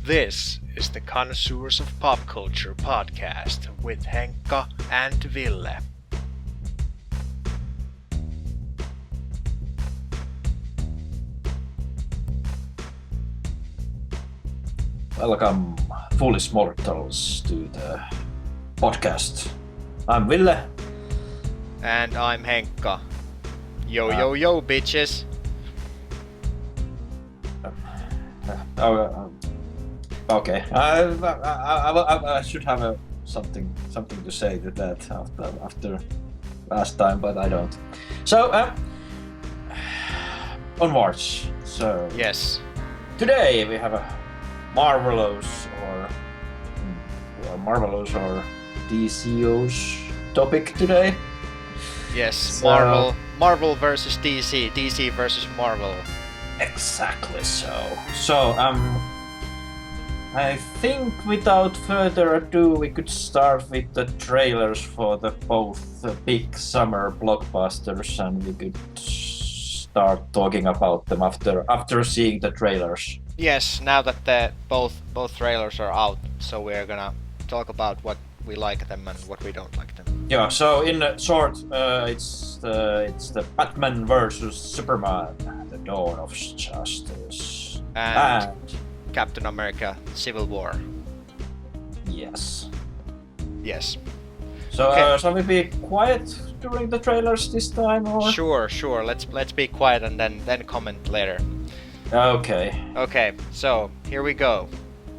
This is the Connoisseurs of Pop Culture podcast with Henkka and Ville. Welcome, foolish mortals, to the podcast. I'm Ville. And I'm Henkka. Yo, bitches. Okay. I should have something to say to that after last time, but I don't. So, onwards. So Yes. today we have a marvelous or DCO's topic today. Yes. So- Marvel versus DC. DC versus Marvel. Exactly so. So, I think without further ado, we could start with the trailers for the both big summer blockbusters, and we could start talking about them after seeing the trailers. Yes, now that both trailers are out, so we're gonna talk about what we like them and what we don't like them. Yeah. So in short, it's the Batman versus Superman: The Dawn of Justice. And Captain America: Civil War. Yes. Yes. So Okay. shall we be quiet during the trailers this time, or? Sure. Let's be quiet and then comment later. Okay. Okay, so here we go.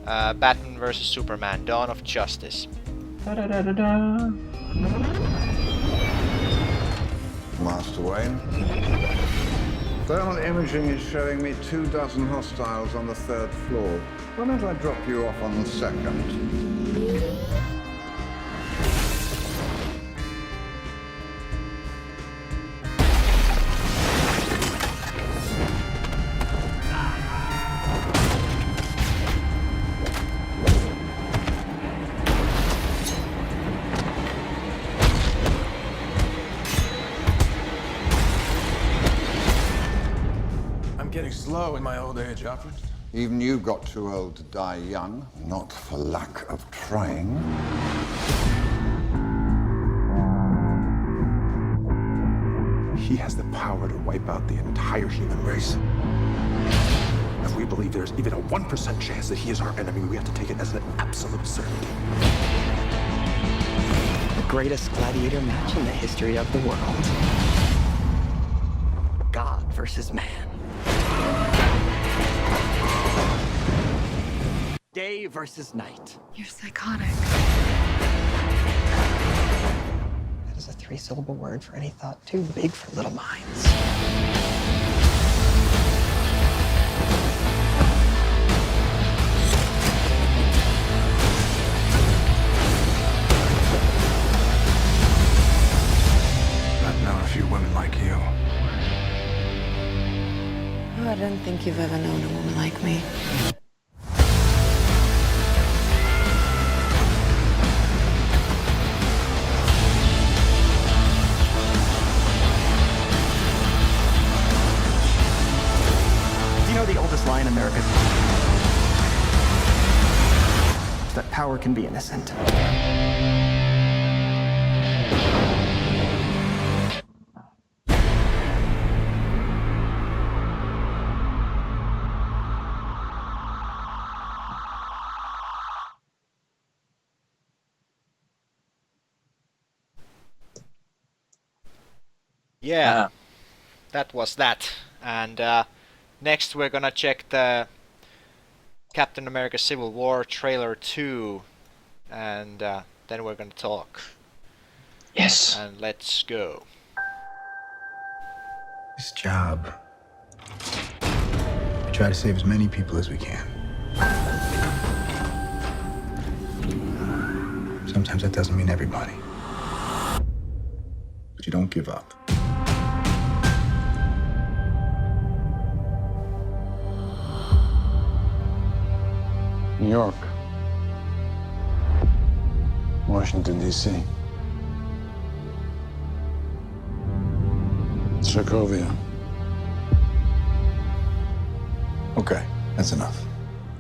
Batman vs Superman: Dawn of Justice. Da-da-da-da-da. Master Wayne. Thermal imaging is showing me 24 hostiles on the 3rd floor. Why don't I drop you off on the 2nd? Getting slow in my old age, Alfred. Even you got too old to die young, not for lack of trying. He has the power to wipe out the entire human race. If we believe there's even a 1% chance that he is our enemy, we have to take it as an absolute certainty. The greatest gladiator match in the history of the world. God versus man. Day versus night. You're psychotic. That is a 3-syllable word for any thought too big for little minds. I've known a few women like you. Oh, I don't think you've ever known a woman like me. Do you know the oldest lie in America? Is that power can be innocent. Yeah, that was that. And next we're gonna check the Captain America: Civil War trailer 2, and then we're gonna talk. Yes. And let's go. This job. We try to save as many people as we can. Sometimes that doesn't mean everybody. But you don't give up. New York. Washington, D.C. Sokovia. Okay, that's enough.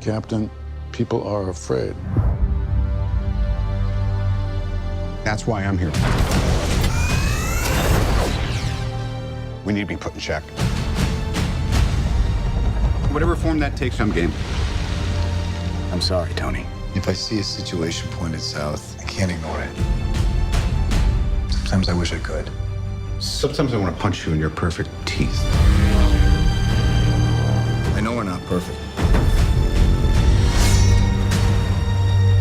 Captain, People are afraid. That's why I'm here. We need to be put in check. Whatever form that takes, I'm game. I'm sorry, Tony. If I see a situation pointed south, I can't ignore it. Sometimes I wish I could. Sometimes I want to punch you in your perfect teeth. I know we're not perfect.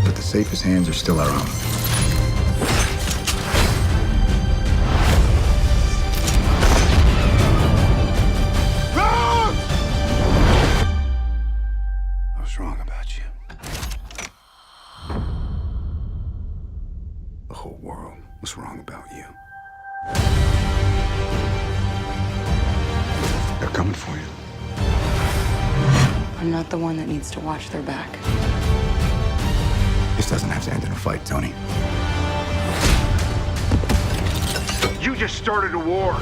But the safest hands are still our own. I was wrong about you. The whole world was wrong about you. They're coming for you. I'm not the one that needs to watch their back. This doesn't have to end in a fight, Tony. You just started a war.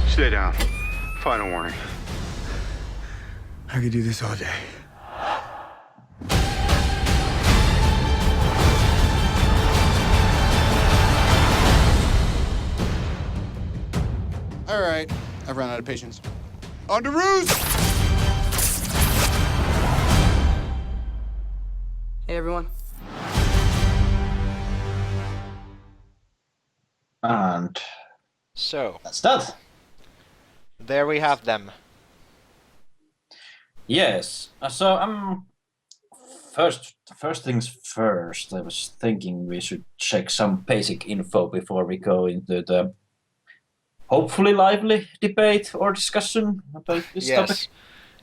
Stay down. Final warning. I could do this all day. All right, I've run out of patience. On to ruse! Hey, everyone. And So, that's that. there we have them. Yes. So first things first. I was thinking we should check some basic info before we go into the hopefully lively debate or discussion about this topic.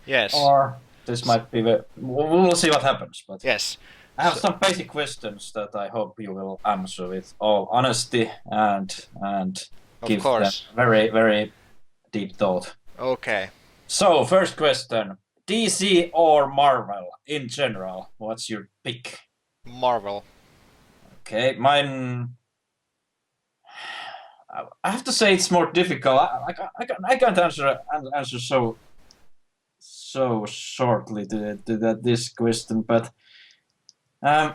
Yes. Or this might be we'll see what happens. But Yes. I have some basic questions that I hope you will answer with all honesty and Of give course. them very, very deep thought. Okay. So, first question. DC or Marvel in general? What's your pick? Marvel. Okay, mine... I have to say it's more difficult. I can't answer so shortly to this question, but I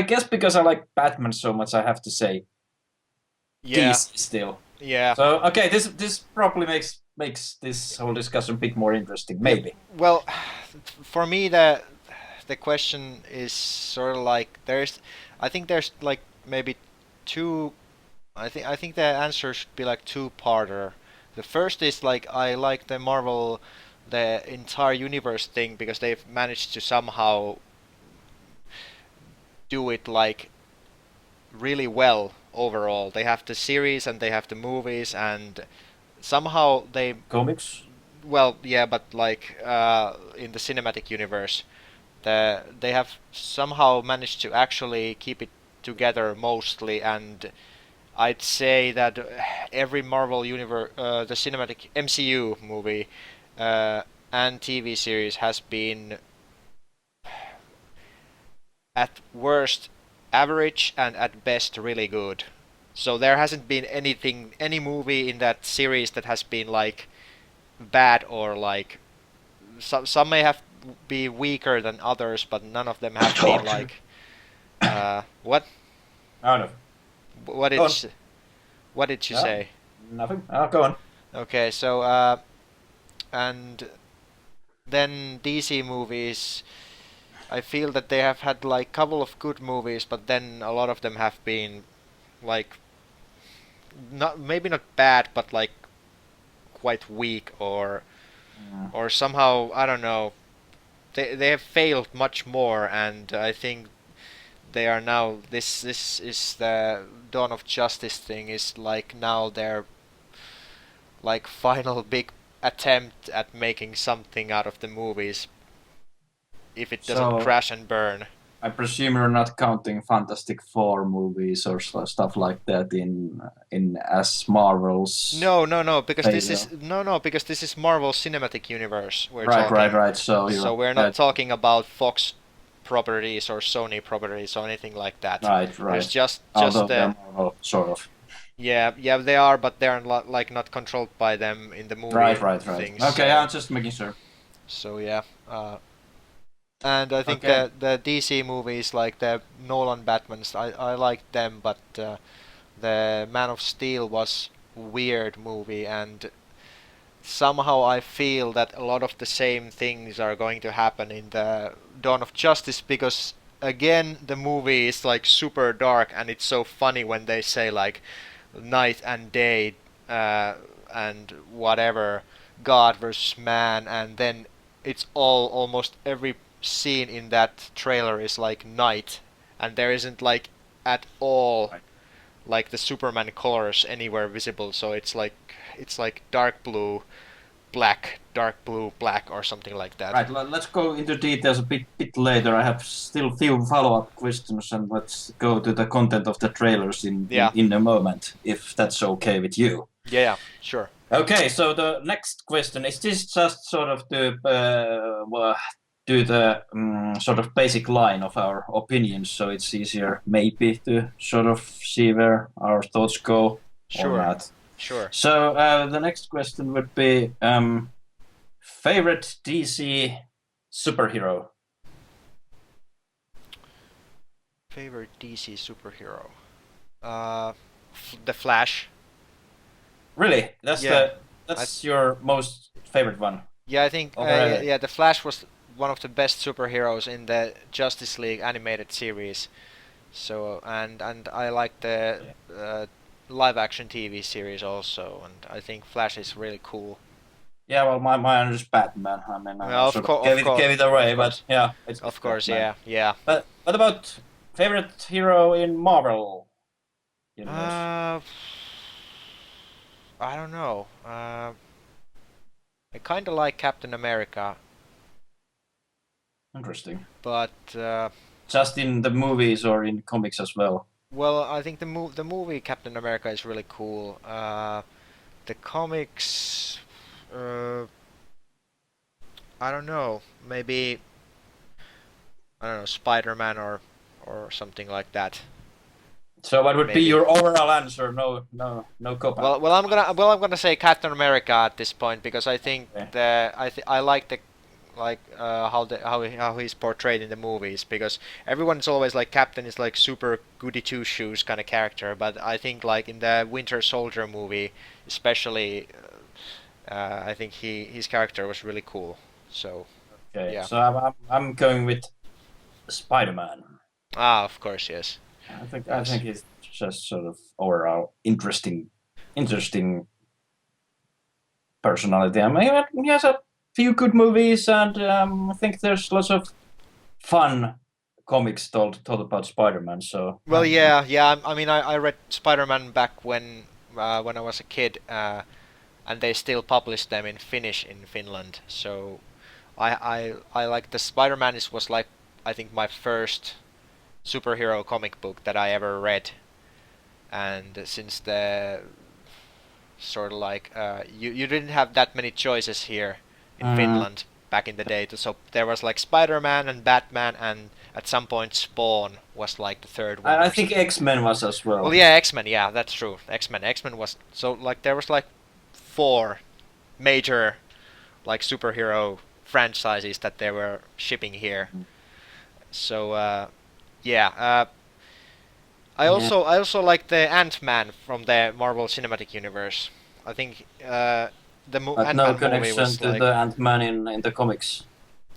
guess because I like Batman so much, I have to say Yeah. DC still. Yeah. So okay, this probably makes this whole discussion a bit more interesting, maybe. Well, for me the question is sort of like I think there's like maybe two. I think the answer should be like two-parter. The first is like I like the Marvel, the entire universe thing because they've managed to somehow do it like really well overall. They have the series and they have the movies and somehow they Comics? well yeah but like in the cinematic universe they have somehow managed to actually keep it together mostly, and I'd say that every Marvel universe the cinematic MCU movie and TV series has been at worst average and at best really good. So there hasn't been any movie in that series that has been like bad or like some may have be weaker than others, but none of them have been like what Oh no. what did Go on. what did you Yeah. say? Nothing. Go on. Okay, so and then DC movies, I feel that they have had like couple of good movies, but then a lot of them have been like not maybe not bad, but like quite weak or somehow I don't know. They have failed much more, and I think they are now this is the Dawn of Justice thing is like now their like final big attempt at making something out of the movies if it doesn't So- crash and burn. I presume you're not counting Fantastic Four movies or stuff like that in as Marvel's. No, because this is failure. because this is Marvel Cinematic Universe we're Right, talking. right. So So we're not talking about Fox properties or Sony properties or anything like that. Right. There's just Although they're Marvel, sort of. yeah, they are, but they're like not controlled by them in the movie Right. things. Okay, so, I'm just making sure. So yeah, and I think Okay. the DC movies, like the Nolan Batmans, I like them, but the Man of Steel was weird movie, and somehow I feel that a lot of the same things are going to happen in the Dawn of Justice, because again the movie is like super dark, and it's so funny when they say like night and day and whatever, God versus man, and then it's all almost every scene in that trailer is like night, and there isn't like at all Right. like the Superman colors anywhere visible, so it's like dark blue black, dark blue black, or something like that. Right, let's go into details a bit later. I have still few follow-up questions, and let's go to the content of the trailers Yeah. in a moment, if that's okay with you. Yeah, sure. Okay, so the next question is this just sort of to do the sort of basic line of our opinions, so it's easier maybe to sort of see where our thoughts go Sure. or not. Sure. So the next question would be favorite DC superhero. Favorite DC superhero? The Flash. Really, Yeah. that's your most favorite one. Yeah, I think Alright. yeah, the Flash was one of the best superheroes in the Justice League animated series. So and I like the live action TV series also, and I think Flash is really cool. Yeah, well, my answer is Batman. I mean, I Well, sort of gave it away, but yeah, it's Of course, Batman. yeah. But what about favorite hero in Marvel universe? I don't know. I kind of like Captain America, Interesting. but Just in the movies or in comics as well? well, I think the movie Captain America is really cool. The comics, I don't know. Maybe I don't know, Spider-Man or something like that. So what would be Maybe. your overall answer? No cop out. Well, I'm gonna say Captain America at this point, because I think Okay. I like the how he's portrayed in the movies, because everyone's always like Captain is like super goody two shoes kind of character, but I think like in the Winter Soldier movie especially, I think his character was really cool. So Okay, yeah. so I'm going with Spider-Man. Of course, yes. I think it's just sort of overall interesting personality. I mean, he has a few good movies, and I think there's lots of fun comics told about Spider-Man. So Well, yeah. I mean, I read Spider-Man back when I was a kid, and they still publish them in Finnish in Finland. So I like the Spider-Man. Was like, I think, my first superhero comic book that I ever read, and since the sort of like you didn't have that many choices here in Finland back in the day, so there was like Spider-Man and Batman, and at some point Spawn was like the third one. I think X-Men was as well. Well, yeah, X-Men, yeah, that's true. X-Men was, so like there was like 4 major like superhero franchises that they were shipping here. So yeah, I also like the Ant-Man from the Marvel Cinematic Universe. I think the But no Ant-Man movie connection was to like, the Ant-Man in the comics.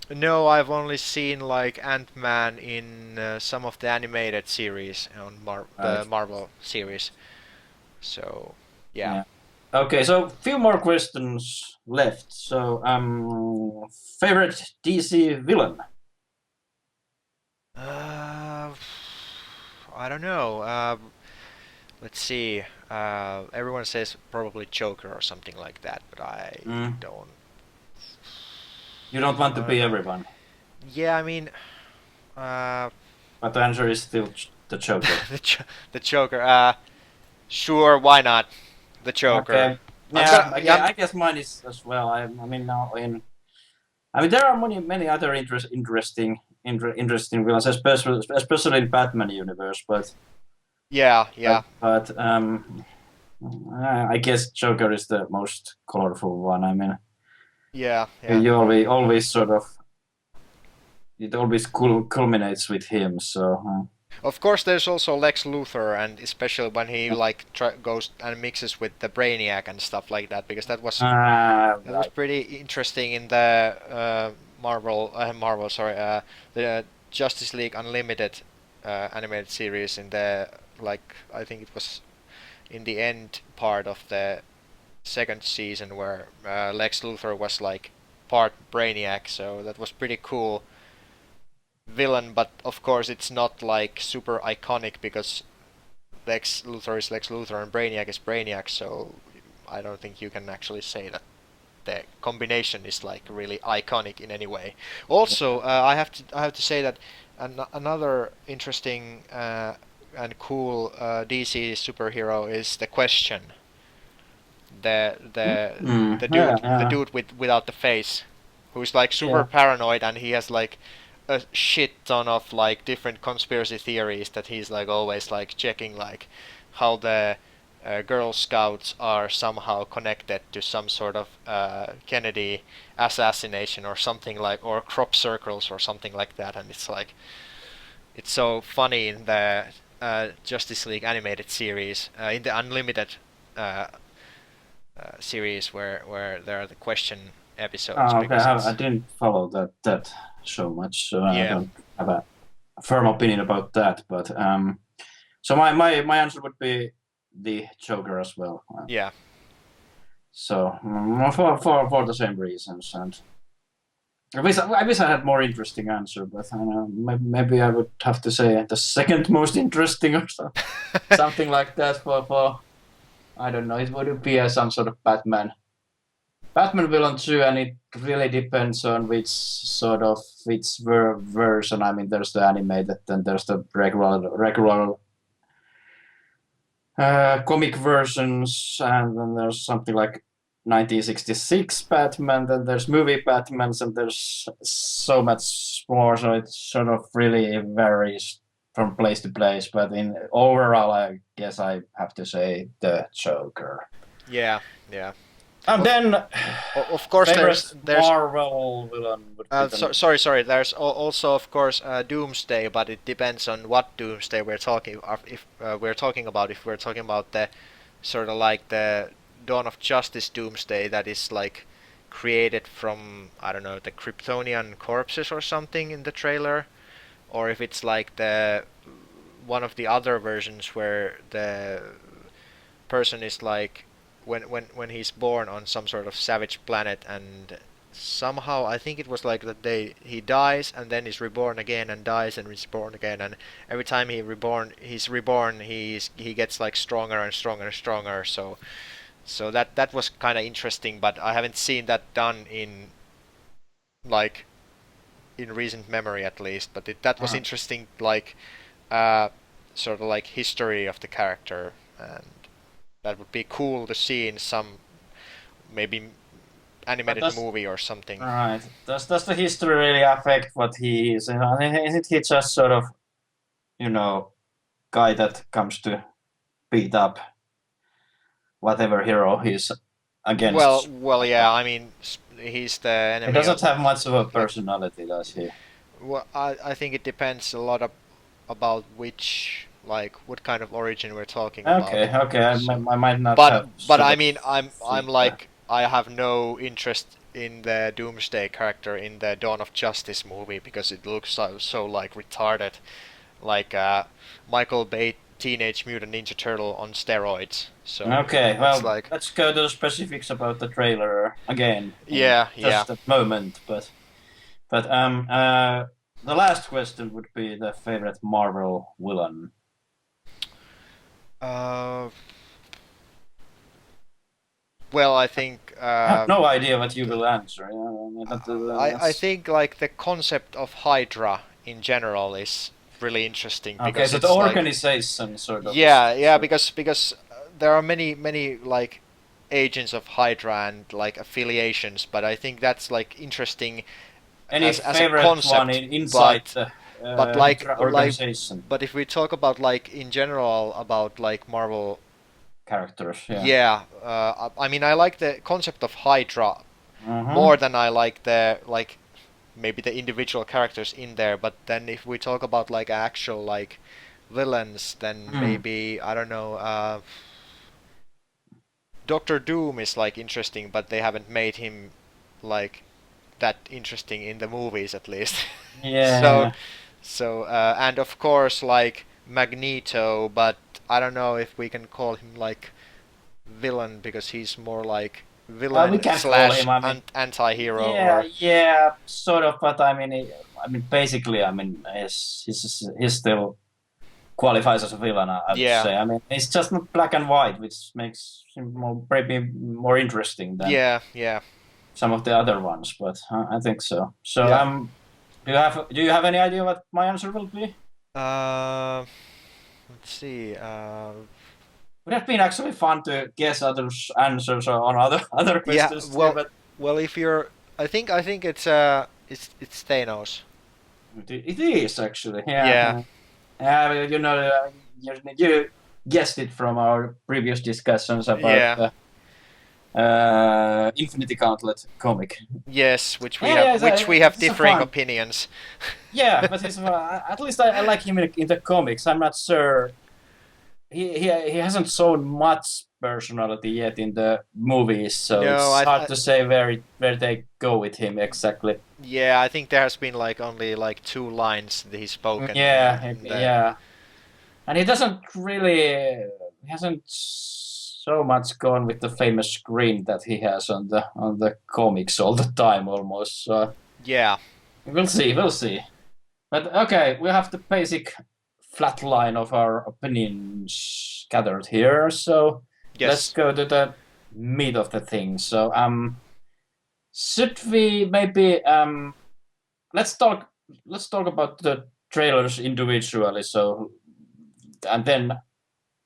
no, I've only seen like Ant-Man in some of the animated series on the Right. Marvel series. So yeah. Okay, so few more questions left. So favorite DC villain? I don't know. Let's see. Everyone says probably Joker or something like that, but I don't. You don't want to be everyone, Yeah, I mean, but the answer is still the Joker. the Joker. Sure, why not? The Joker. Okay. I'm Yeah, I guess mine is as well. I mean, there are many other interesting interesting villains, especially in Batman universe. But Yeah, yeah, but I guess Joker is the most colorful one. I mean, yeah, yeah. you always sort of it always culminates with him. So Of course, there's also Lex Luthor, and especially when he like goes and mixes with the Brainiac and stuff like that, because that was right. pretty interesting in the the Justice League Unlimited animated series in the like I think it was in the end part of the second season where Lex Luthor was like part Brainiac, so that was pretty cool villain. But of course, it's not like super iconic because Lex Luthor is Lex Luthor and Brainiac is Brainiac, so I don't think you can actually say that the combination is like really iconic in any way. Also, I have to say that another interesting and cool DC superhero is the Question, the Yeah, dude without the face, who's like super yeah. paranoid, and he has like a shit ton of like different conspiracy theories that he's like always like checking, like how the Girl Scouts are somehow connected to some sort of Kennedy assassination or something like, or crop circles or something like that, and it's like it's so funny in the Justice League animated series, in the Unlimited uh, series where there are the Question episodes, Okay, because I it's didn't follow that so much, so I yeah, don't have a firm opinion about that. But so my answer would be the Joker as well. yeah. So for the same reasons, and I wish I had more interesting answer, but maybe I would have to say the second most interesting or so, something like that for I don't know. It would be some sort of Batman villain too, and it really depends on which version. I mean, there's the animated, then there's the regular comic versions, and then there's something like 1966 Batman. Then there's movie Batmans, and there's so much more. So it sort of really varies from place to place. But in overall, I guess I have to say the Joker. Yeah, yeah. And then Of course, favorite there's Marvel villain would be sorry. There's also of course Doomsday, but it depends on what Doomsday we're talking. If we're talking about, if we're talking about the sort of like the Dawn of Justice Doomsday that is like created from, I don't know, the Kryptonian corpses or something in the trailer, or if it's like the one of the other versions where the person is like when he's born on some sort of savage planet, and somehow I think it was like that he dies and then is reborn again and dies and is born again, and every time he's reborn he gets like stronger and stronger and stronger. So that was kind of interesting, but I haven't seen that done in like in recent memory at least. But that was interesting, like uh, sort of like history of the character, and that would be cool to see in some maybe animated movie or something. right. Does the history really affect what he is? Isn't he just sort of, guy that comes to beat up whatever hero he's against? Well, yeah. I mean, he's the He enemy. doesn't have much of a personality, does he? Well, I think it depends a lot about which, like, what kind of origin we're talking about. Okay. I might not have. But I mean, I'm like, I have no interest in the Doomsday character in the Dawn of Justice movie because it looks so like retarded, like Michael Bay Teenage Mutant Ninja Turtle on steroids. So Okay, well, like, let's go to the specifics about the trailer again. Yeah, Just a moment, but the last question would be the favorite Marvel villain. Well, I think I have no idea what you will answer. I think like the concept of Hydra in general is really interesting Okay, because so it's the like, organization sort of. yeah, because there are many like agents of Hydra and like affiliations, but I think that's like interesting Any as a favorite concept, one inside but the but like organization but if we talk about like in general about like Marvel, characters? Yeah. yeah, I mean I like the concept of Hydra Mm-hmm. more than I like the like maybe the individual characters in there. But then if we talk about like actual like villains, then Mm. maybe I don't know. Doctor Doom is like interesting, but they haven't made him like that interesting in the movies at least. so Yeah. and of course like Magneto, but I don't know if we can call him like villain because he's more like We villain can call slash him. I mean, anti-hero yeah, or yeah, sort of. But I mean, basically, I mean, he's still qualifies as a villain. I would yeah, say. I mean, it's just not black and white, which makes him maybe more interesting than yeah. some of the other ones. But I think so. So, Yeah. do you have any idea what my answer will be? Uh, let's see. Would have been actually fun to guess others' answers on other Yeah. questions too, Well, but if you're, I think it's Thanos. it is actually. Yeah. Yeah. Yeah, you know, you guessed it from our previous discussions about Yeah. the Infinity Gauntlet comic. Yes, Yeah, which we have it's a differing fun. opinions. Yeah, but at least I like him in the comics. I'm not sure he hasn't shown much personality yet in the movies, so No, it's hard to say where they go with him exactly. yeah, I think there has been like only like 2 lines that he's spoken Yeah, in the yeah, and he hasn't so much gone with the famous grin that he has on the comics all the time almost. So yeah. we'll see, we'll see. But okay, we have the basic flat line of our opinions gathered here. So let's Yes. go to the meat of the thing. So should we maybe let's talk about the trailers individually. So and then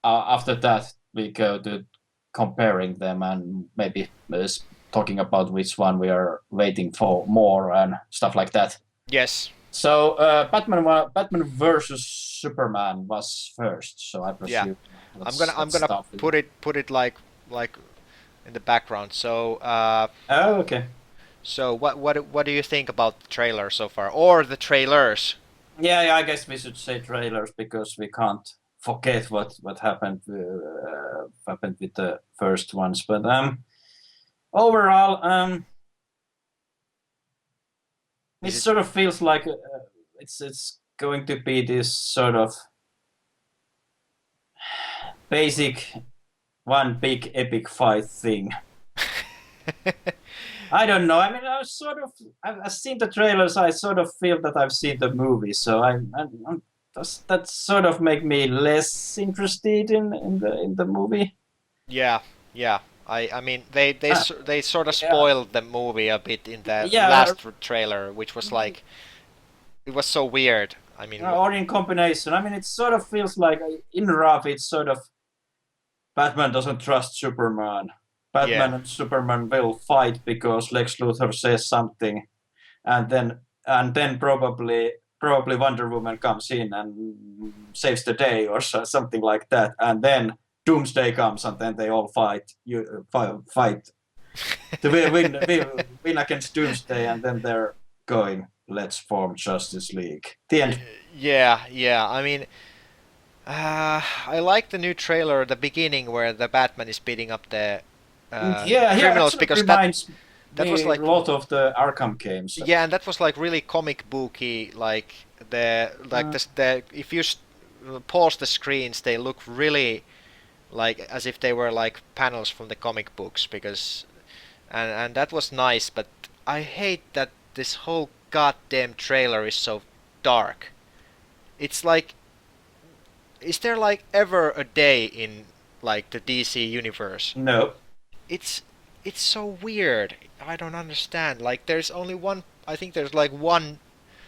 after that we go to comparing them and maybe talking about which one we are waiting for more and stuff like that. Yes. So Batman versus Superman was first. So I Yeah. presume I'm let's gonna start with put it like in the background. So Oh, okay. so what do you think about the trailer so far or the trailers? Yeah, I guess we should say trailers because we can't forget what happened with the first ones. But overall, it Is it sort of feels like it's going to be this sort of basic one big epic fight thing. I don't know. I mean, I've seen the trailers. I sort of feel that I've seen the movie, so that sort of make me less interested in the movie. Yeah, yeah. I mean they sort of Yeah. spoiled the movie a bit in the Yeah, last trailer, which was like it was so weird. I mean, or in combination. I mean, it sort of feels like in rough. It's sort of Batman doesn't trust Superman. Batman yeah, and Superman will fight because Lex Luthor says something, and then probably Wonder Woman comes in and saves the day or something like that, and then Doomsday comes and then they all fight to win against Doomsday, and then they're going, let's form Justice League. The end. yeah. I mean, I like the new trailer, the beginning where the Batman is beating up the Yeah, criminals actually because reminds that me was like a lot of the Arkham games. yeah, and that was like really comic booky. Like the if you pause the screens, they look really like as if they were like panels from the comic books because and that was nice. But I hate that this whole goddamn trailer is so dark. It's like, is there like ever a day in like the DC universe? No. It's it's so weird. I don't understand. Like there's only one. I think there's like one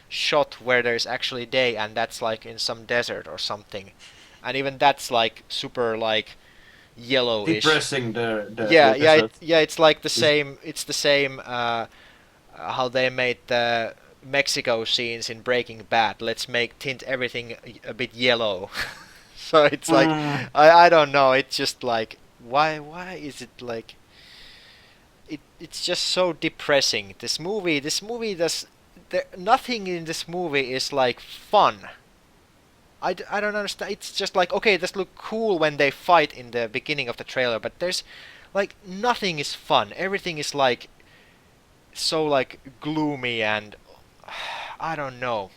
shot where there's actually day, and that's like in some desert or something. And even that's like super like yellowish. Depressing Yeah, the yeah, desert. yeah. It's like the same. It's the same. How they made the Mexico scenes in Breaking Bad. Let's make tint everything a bit yellow. So it's like I don't know. It's just like why is it like it's just so depressing. This movie does nothing in this movie is like fun. I don't understand. It's just like okay, this look cool when they fight in the beginning of the trailer, but there's like nothing is fun. Everything is like so like gloomy and I don't know.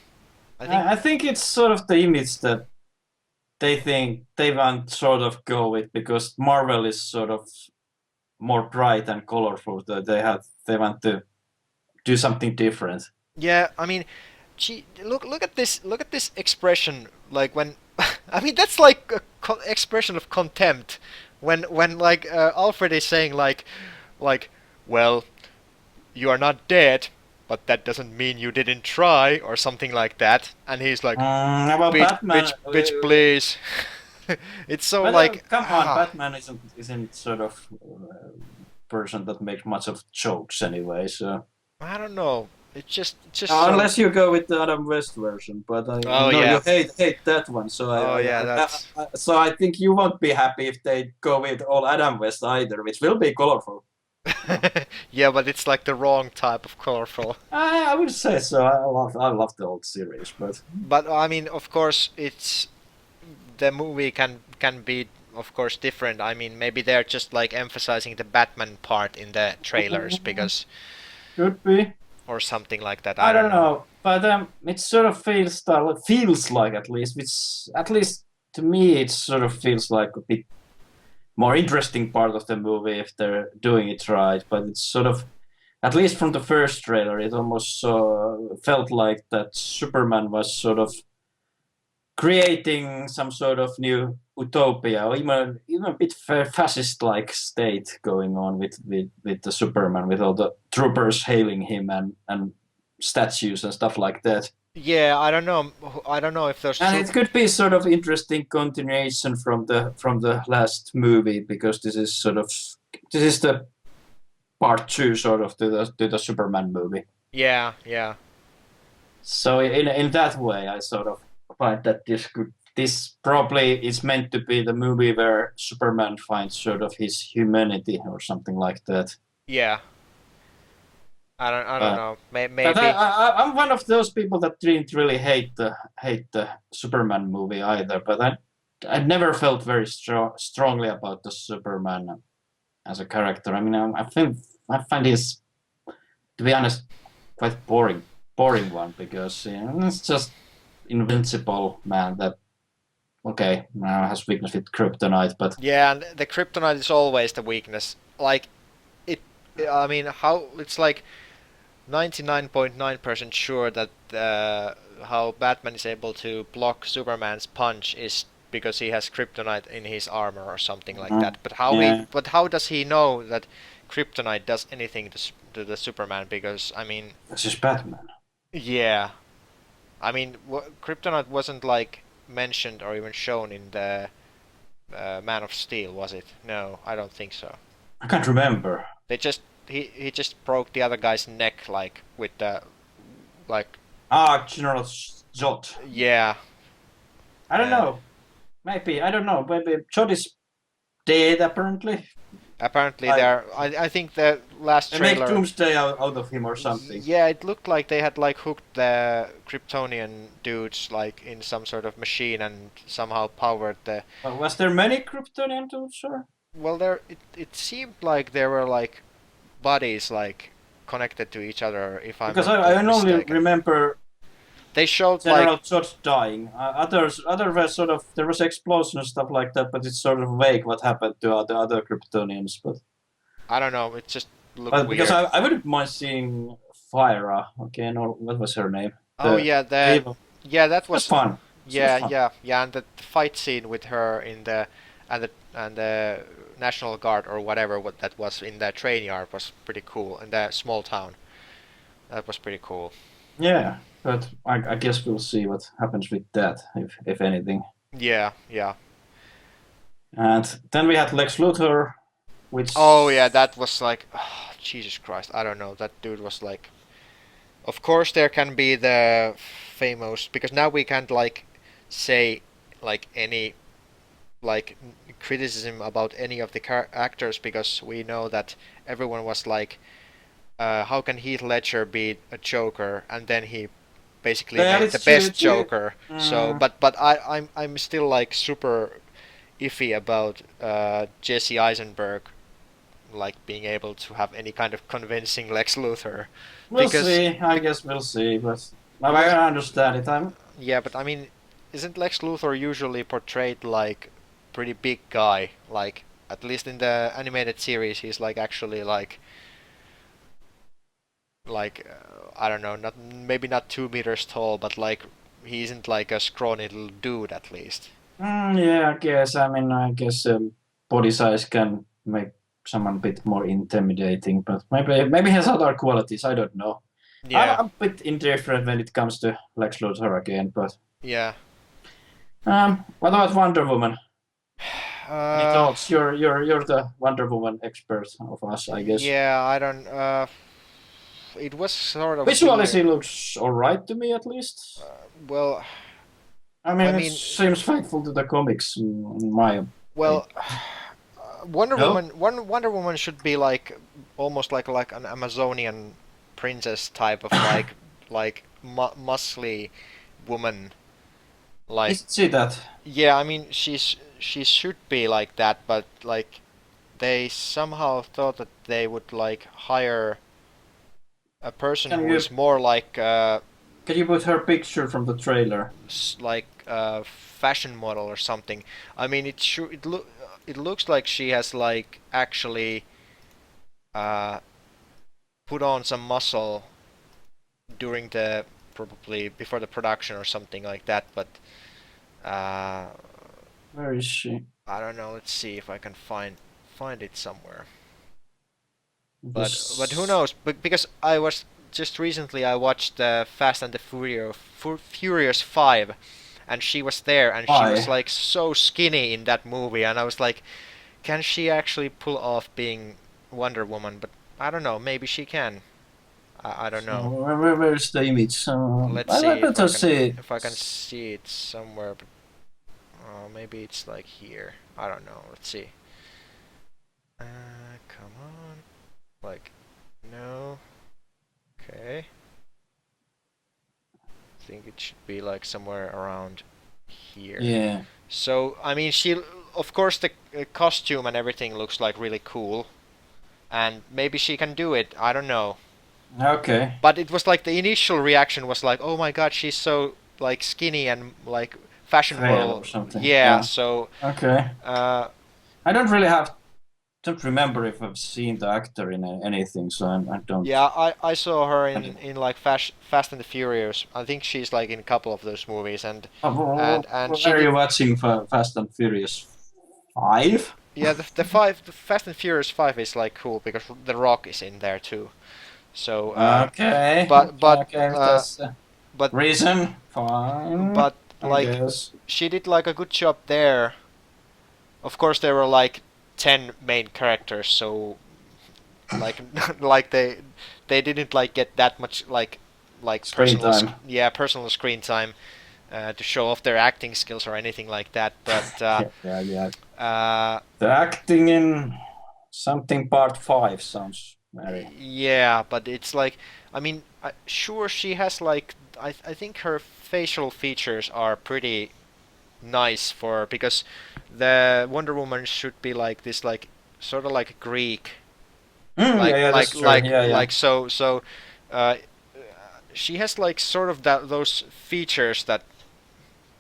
I think I think it's sort of the image that they think they want sort of go with because Marvel is sort of more bright and colorful. That they want to do something different. yeah, I mean, gee, look at this expression like when I mean that's like a expression of contempt when like Alfred is saying like well you are not dead but that doesn't mean you didn't try or something like that and he's like About bitch Batman, bitch please. It's so but like come on, Batman isn't sort of person that makes much of jokes anyway. So I don't know. It's just so, unless you go with the Adam West version, but I oh know yeah. you hate that one. So Oh yeah, that's so I think you won't be happy if they go with all Adam West either, which will be colorful. yeah, but it's like the wrong type of colorful. I would say so. I love the old series, but But I mean, of course, it's the movie can be of course different. I mean, maybe they're just like emphasizing the Batman part in the trailers because could be. or something like that. I I don't don't know. know, but it sort of feels like at least, which at least to me, it sort of feels like a bit more interesting part of the movie if they're doing it right. But it's sort of, at least from the first trailer, it almost felt like that Superman was sort of creating some sort of new utopia, or even a bit fascist-like state going on with the Superman, with all the troopers hailing him and statues and stuff like that. Yeah, I don't know. I don't know if there's And it could be sort of interesting continuation from the last movie because this is the part two sort of to the Superman movie. yeah. So in that way, I sort of find that this probably is meant to be the movie where Superman finds sort of his humanity or something like that. Yeah. I don't know. Maybe. But I'm one of those people that didn't really hate the Superman movie either. But I never felt very strongly about the Superman as a character. I mean, I find his, to be honest, quite boring one because it's just invincible man that okay now has weakness with kryptonite, but Yeah, and the kryptonite is always the weakness. Like it I mean, how it's like 99.9% sure that how Batman is able to block Superman's punch is because he has kryptonite in his armor or something like that. But how does he know that kryptonite does anything to the Superman? Because I mean, it's just Batman. yeah, I mean, kryptonite wasn't like mentioned or even shown in the Man of Steel, was it? No, I don't think so. I can't remember. They just he just broke the other guy's neck like with the like General Zod. yeah. I don't know. Maybe I don't know. Maybe Zod is dead apparently. Apparently I think the last They trailer make Doomsday out of him or something. yeah, it looked like they had like hooked the Kryptonian dudes like in some sort of machine and somehow powered the Was there many Kryptonian dudes, or? well there it seemed like there were like bodies like connected to each other if I'm Because not I only mistaken. remember They showed General like Zod dying. Other were sort of there was explosion and stuff like that, but it's sort of vague what happened to other Kryptonians. But I don't know, it just looked weird. because I wouldn't mind seeing Fyra again, or what was her name? Oh The yeah, that evil- yeah, that It was was fun. yeah, fun. yeah, and the fight scene with her in the and the National Guard or whatever what that was in the train yard was pretty cool in the small town. That was pretty cool. Yeah, but I guess we'll see what happens with that, if anything. Yeah. And then we had Lex Luthor, which Oh yeah, that was like Jesus Christ, I don't know. That dude was like Of course, there can be the famous because now we can't like say like any like criticism about any of the actors because we know that everyone was like, how can Heath Ledger be a Joker? And then he basically That made the is true best too. Joker. So, but I'm still like super iffy about Jesse Eisenberg like being able to have any kind of convincing Lex Luthor We'll because see. I guess we'll see. But I because understand it. yeah, but I mean, isn't Lex Luthor usually portrayed like pretty big guy? Like at least in the animated series, he's like actually I don't know, not maybe not 2 meters tall, but like he isn't like a scrawny little dude at least. Yeah, I guess. I guess body size can make someone a bit more intimidating, but maybe he has other qualities. I don't know. I'm Yeah, a bit indifferent when it comes to Lex Luthor again, but yeah. what about Wonder Woman? Any Uh, thoughts? You're the Wonder Woman expert of us, I guess. yeah, I don't. It was sort of Visually, weird. she looks alright to me, at least. Well, I It mean, seems faithful to the comics, in my opinion. well, Wonder No? Woman. Wonder Woman should be like almost like an Amazonian princess type of like muscly woman. Like Is she that? yeah, I mean she should be like that, but like they somehow thought that they would like hire a person Can who you is more like can you put her picture from the trailer? like a fashion model or something. I mean it looks like she has like actually uh put on some muscle during the probably before the production or something like that, but uh Where is she? I don't know. Let's see if I can find it somewhere. But who This... knows? But because I was just recently I watched Fast and the Furious 5, and she was there, and she was Why? like so skinny in that movie, and I was like, can she actually pull off being Wonder Woman? But I don't know. Maybe she can. I don't So know. where's the image? Let's I see better see. if I can see it somewhere. But maybe it's like here. I don't know. Let's see. Come on. Like, no. Okay. I think it should be like somewhere around here. Yeah. So, I mean, of course, the costume and everything looks like really cool. And maybe she can do it. I don't know. Okay. But it was like the initial reaction was like, oh my god, she's so like skinny and like fashion Trail model. or something. Yeah, Yeah. so Okay. uh, I don't remember if I've seen the actor in anything, so I don't. yeah, I saw her in like Fast and the Furious. I think she's like in a couple of those movies, and and she Where are did. you watching for Fast and Furious 5? Yeah, the Fast and Furious 5 is like cool because The Rock is in there too. So, Okay. but but Okay, if that's the but reason, fine. but I like guess. she did like a good job there. Of course, there were like 10 main characters, so like like they didn't like get that much like Screen time. personal screen time to show off their acting skills or anything like that. But Yeah. uh, The acting in something part 5 sounds very. yeah, but it's like I mean, sure she has like I think her facial features are pretty nice for because the Wonder Woman should be like this like sort of like Greek Yeah, that's true. Yeah. like so uh, she has like sort of those features that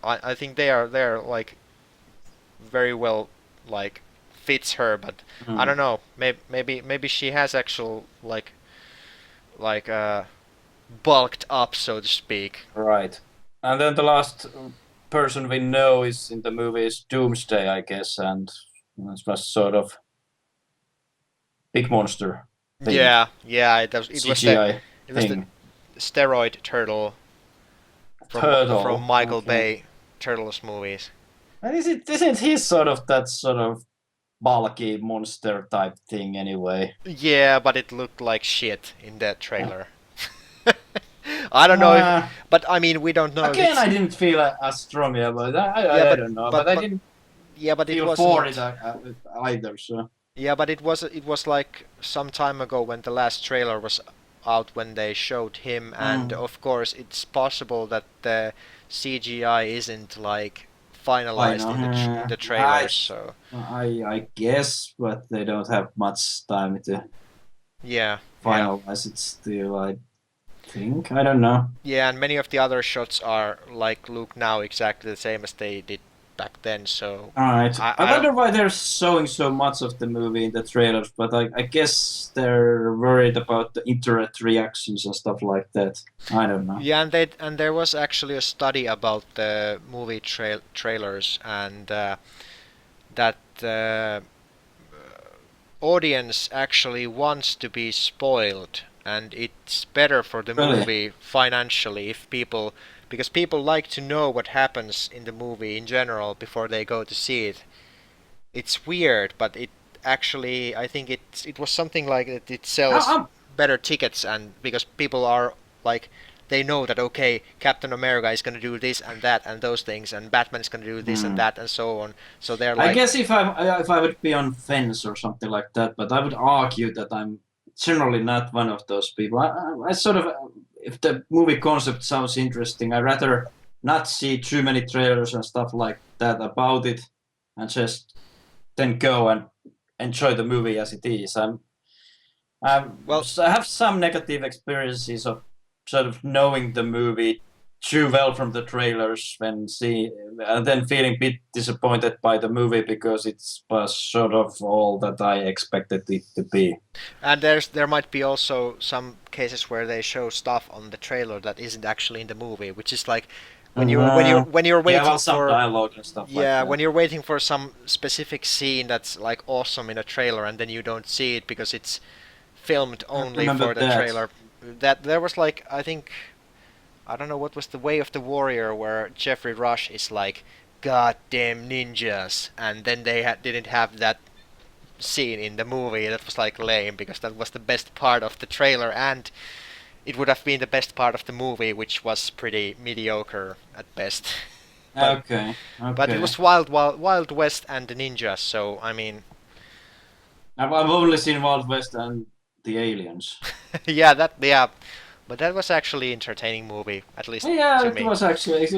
I think they're like very well like fits her, but I don't know, maybe she has actual like bulked up, so to speak. Right. And then the last person we know is in the movie is Doomsday, I guess, and it was sort of big monster thing, Yeah, it was the CGI it was the thing. steroid turtle Turtle. from Michael Okay. Bay Turtles movies. And isn't he sort of that sort of bulky monster type thing anyway? Yeah, but it looked like shit in that trailer. I don't know if, but I mean, we don't know. If Again, it's, I didn't feel as strongly about that. yeah, I don't know, but I didn't yeah, but it feel wasn't. for it either. So Yeah, but it was like some time ago when the last trailer was out when they showed him, and of course it's possible that the CGI isn't like I finalized know. in the trailers. So I guess, but they don't have much time to yeah, finalize it still. I think I don't know. yeah, and many of the other shots are like look now exactly the same as they did back then. So All right. I I don't. wonder why they're showing so much of the movie in the trailers, but I guess they're worried about the internet reactions and stuff like that. I don't know. Yeah, and there was actually a study about the movie trailers and that audience actually wants to be spoiled, and it's better for the Really? movie financially if people, because people like to know what happens in the movie in general before they go to see it. It's weird, but it actually, I think it was something like that it sells Um, better tickets, and because people are like, they know that okay, Captain America is going to do this and that and those things, and Batman is going to do this and that and so on. So they're I like, guess if I would be on fence or something like that, but I would argue that I'm generally not one of those people. I sort of, if the movie concept sounds interesting, I'd rather not see too many trailers and stuff like that about it, and just then go and enjoy the movie as it is. well, I have some negative experiences of sort of knowing the movie too well from the trailers and then feeling a bit disappointed by the movie because it was sort of all that I expected it to be. and there might be also some cases where they show stuff on the trailer that isn't actually in the movie, which is like when you're Yeah, waiting well, some for, dialogue and stuff like yeah, that. when you're waiting for some specific scene that's like awesome in a trailer and then you don't see it because it's filmed only remember for the that. trailer. That there was like, I think, I don't know what was, the Way of the Warrior, where Jeffrey Rush is like, "Goddamn ninjas," and then they didn't have that scene in the movie. That was like lame because that was the best part of the trailer, and it would have been the best part of the movie, which was pretty mediocre at best. But Okay. but it was Wild West and the ninjas, so I mean, I've only seen Wild West and the Aliens. yeah, but that was actually entertaining movie, at least Yeah, to it me. was actually it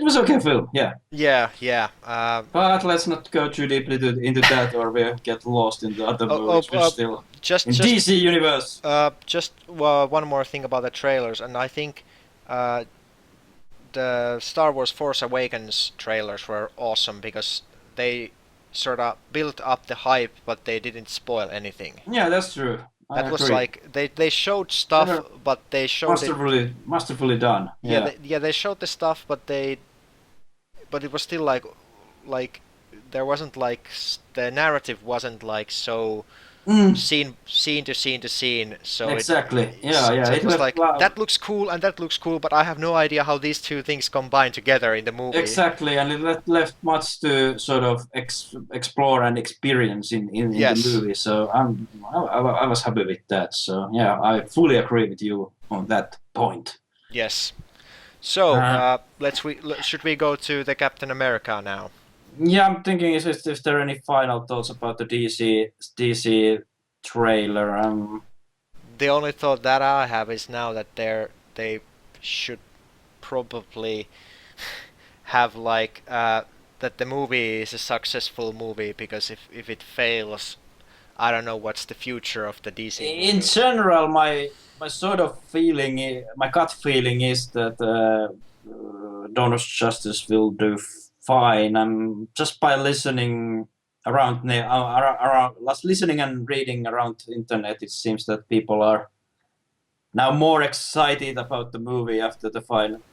was okay film. Yeah. Yeah. But let's not go too deeply into that, or we'll get lost in the other Oh, movies. We're still just in DC universe. just one more thing about the trailers, and I think uh, the Star Wars Force Awakens trailers were awesome because they sort of built up the hype, but they didn't spoil anything. Yeah, that's true. I That was agree. like they showed stuff, They were but they showed it. masterfully done. Yeah. Yeah, they showed the stuff, but it was still like there wasn't like the narrative wasn't like so scene to scene to scene. So Exactly. so Yeah. it was like left that looks cool and that looks cool, but I have no idea how these two things combine together in the movie. exactly, and it left much to sort of explore and experience in Yes. the movie. So I was happy with that. So yeah, I fully agree with you on that point. Yes. So Uh, should we go to the Captain America now? Yeah, I'm thinking is there any final thoughts about the DC trailer? The only thought that I have is now that they should probably have like that the movie is a successful movie, because if it fails, I don't know what's the future of the DC In movie. general, my sort of feeling, my gut feeling is that Dawn of Justice will do fine. Just by listening listening and reading around the internet, it seems that people are now more excited about the movie after the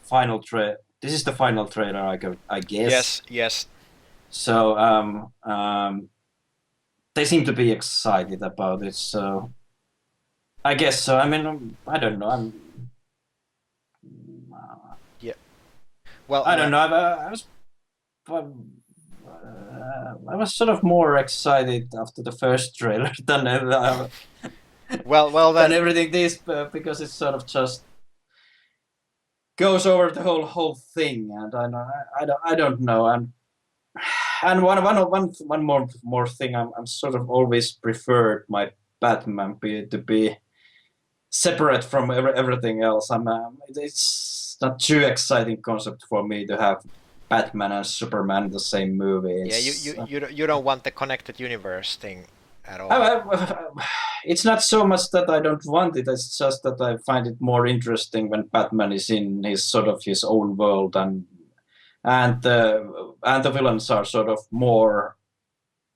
final trailer. This is the final trailer, I guess. Yes. So they seem to be excited about it. So I guess so. I mean, I don't know. Well, I don't know. I was sort of more excited after the first trailer than well than then. everything this, because it sort of just goes over the whole thing, and I don't know. And one more thing, I'm sort of always preferred my Batman to be separate from everything else. It's not too exciting concept for me to have Batman and Superman in the same movie. Yeah, you don't want the connected universe thing at all. It's not so much that I don't want it. It's just that I find it more interesting when Batman is in his sort of his own world, and the villains are sort of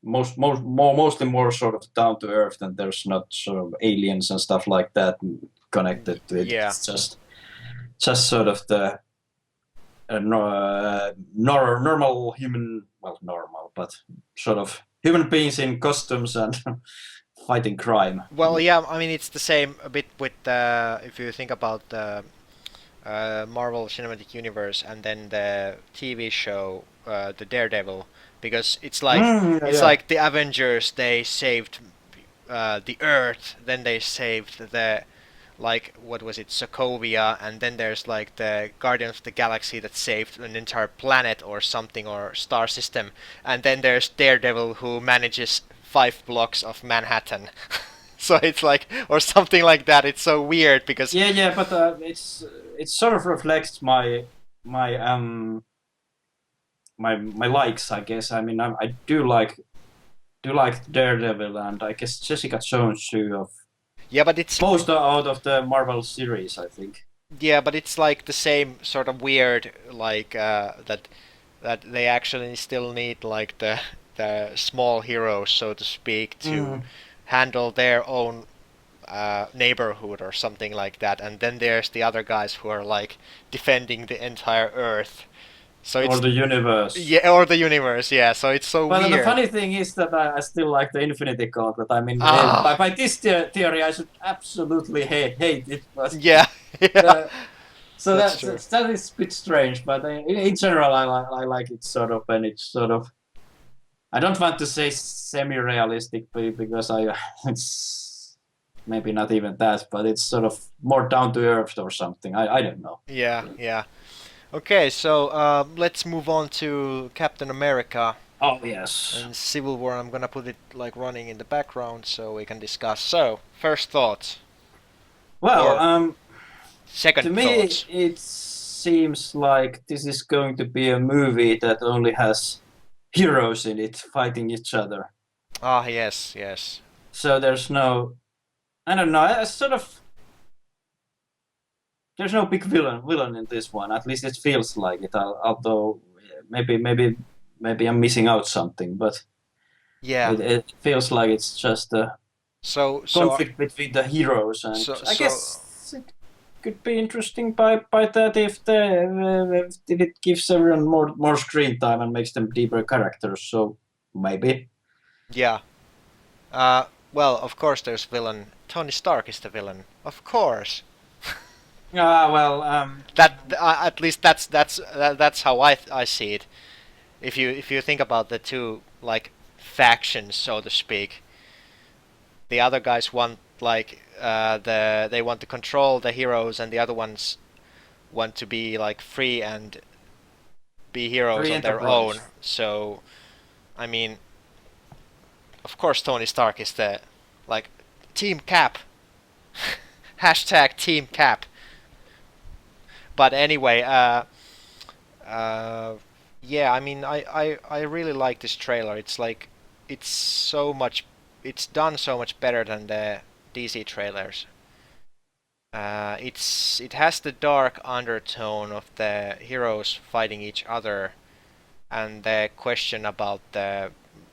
mostly more sort of down to earth, and there's not sort of aliens and stuff like that connected to it. Yeah. It's just sort of the normal human, well, normal, but sort of human beings in costumes and fighting crime. Well, yeah, I mean it's the same a bit with if you think about the Marvel Cinematic Universe and then the TV show, the Daredevil, because it's like Yeah. like the Avengers. They saved the Earth, then they saved the, like, what was it, Sokovia, and then there's like the Guardians of the Galaxy that saved an entire planet or something, or star system, and then there's Daredevil who manages 5 blocks of Manhattan. So it's like, or something like that. It's so weird because Yeah, but it sort of reflects my my likes, I guess. I mean, I do like Daredevil, and I guess Jessica Jones too. Of yeah, but it's most out of the Marvel series, I think. yeah, but it's like the same sort of weird, like that they actually still need like the small heroes, so to speak, to handle their own neighborhood or something like that, and then there's the other guys who are like defending the entire Earth. So it's Or the universe. yeah, or the universe, yeah. So it's so But the weird. funny thing is that I still like the Infinity Gauntlet. I mean, Ah. by this theory, I should absolutely hate it. But Yeah, yeah, so that's true. that is a bit strange. But in general, I like it sort of, and it's sort of. I don't want to say semi-realistic because it's maybe not even that, but it's sort of more down to earth or something. I don't know. Yeah, yeah. Okay, so let's move on to Captain America Oh yes. and Civil War. I'm gonna put it like running in the background so we can discuss. So, first thoughts, Well, or second to me, thoughts. it seems like this is going to be a movie that only has heroes in it fighting each other. Ah, yes, yes. So there's no, I don't know, I sort of, there's no big villain in this one. At least it feels like it. Although maybe I'm missing out something, but Yeah. it feels like it's just a So conflict between the heroes, and I so guess it could be interesting by that if it gives everyone more screen time and makes them deeper characters. So maybe. yeah. Well, of course there's villain. Tony Stark is the villain. Of course. Well, That at least that's how I see it. If you think about the two like factions, so to speak, the other guys want like they want to control the heroes, and the other ones want to be like free and be heroes free on their enterprise. own. So, I mean, of course Tony Stark is the like Team Cap. Hashtag Team Cap. But anyway, yeah, I mean, I really like this trailer. It's like, it's so much, it's done so much better than the DC trailers. It has the dark undertone of the heroes fighting each other, and the question about the,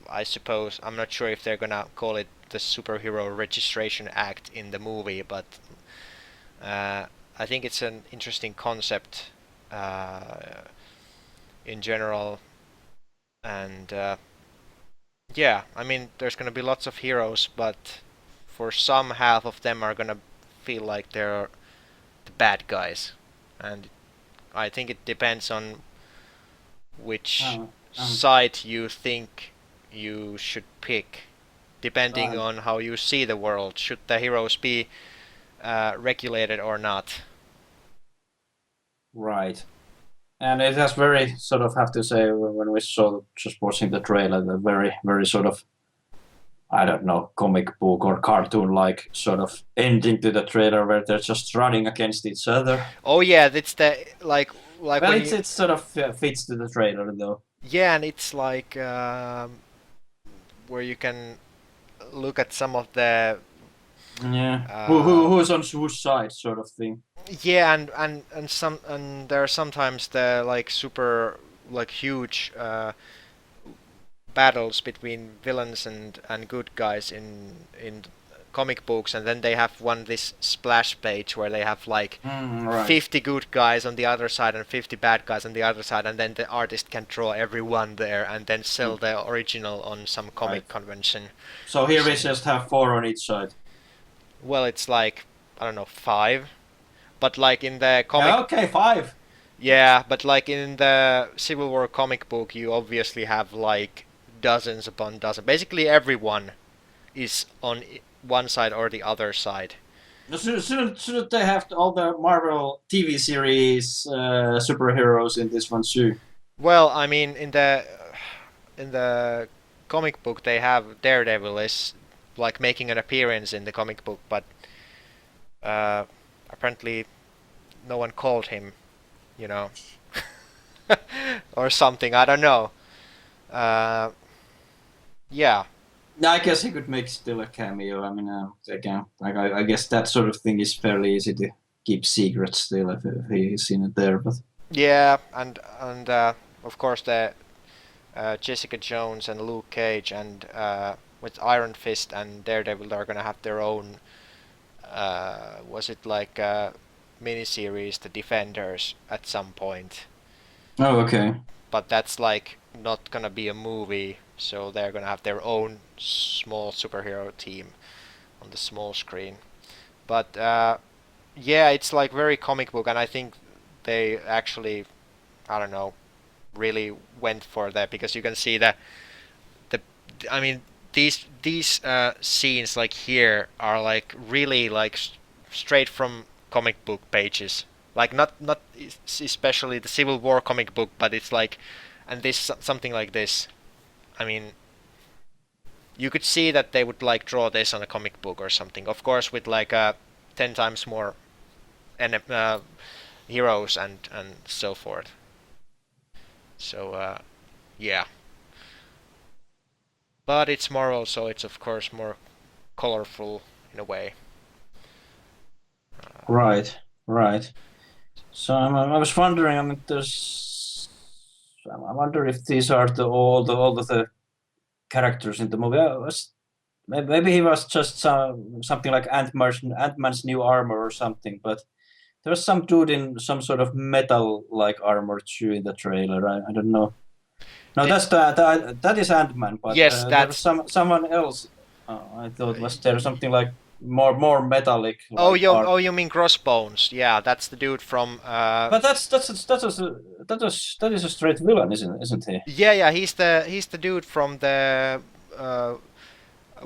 I suppose, I'm not sure if they're gonna call it the Superhero Registration Act in the movie, but I think it's an interesting concept in general, and yeah, I mean, there's gonna be lots of heroes, but for some, half of them are gonna feel like they're the bad guys, and I think it depends on which Um, side you think you should pick. depending on how you see the world. Should the heroes be regulated or not? Right. And it has very sort of, have to say, when we saw just watching the trailer, the very, very sort of, I don't know, comic book or cartoon-like sort of ending to the trailer where they're just running against each other. Oh yeah, that's the like Well, when it sort of fits to the trailer though. yeah, and it's like where you can look at some of the Yeah. Who's on whose side, sort of thing. yeah, and there are sometimes the like super like huge battles between villains and good guys in comic books, and then they have this splash page where they have like Right. 50 good guys on the other side and 50 bad guys on the other side, and then the artist can draw everyone there and then sell the original on some comic convention. So here we just have 4 on each side. Well, it's like, I don't know, 5, but like in the comic Yeah, okay, 5. yeah, but like in the Civil War comic book, you obviously have like dozens upon dozens. Basically, everyone is on one side or the other side. Shouldn't they have all the Marvel TV series superheroes in this one too? Well, I mean, in the comic book, they have Daredevil is like making an appearance in the comic book, but apparently no one called him, you know, or something. I don't know. Yeah. I guess he could make still a cameo. I mean, again, I guess that sort of thing is fairly easy to keep secret still if he's in it there. But Yeah, and of course the Jessica Jones and Luke Cage and with Iron Fist and Daredevil, they're gonna have their own. Was it like a miniseries, The Defenders, at some point? oh, okay. But that's like not gonna be a movie, so they're gonna have their own small superhero team on the small screen. But yeah, it's like very comic book, and I think they actually, I don't know, really went for that, because you can see the I mean these scenes like here are like really like straight from comic book pages, like not especially the Civil War comic book, but it's like, and this something like this, I mean, you could see that they would like draw this on a comic book or something, of course with like 10 times more heroes and so forth. So yeah, but it's Marvel, so it's of course more colorful in a way. Right, right. So I was wondering. I mean, I wonder if these are all the characters in the movie. Maybe he was just something like Ant-Man's new armor or something. But there was some dude in some sort of metal-like armor too in the trailer. I don't know. No, that is Ant-Man. But Yes, there that's was someone else. I thought was there something like more metallic. oh you mean Crossbones? Yeah, that's the dude from. But that is a straight villain, isn't he? Yeah, he's the dude from the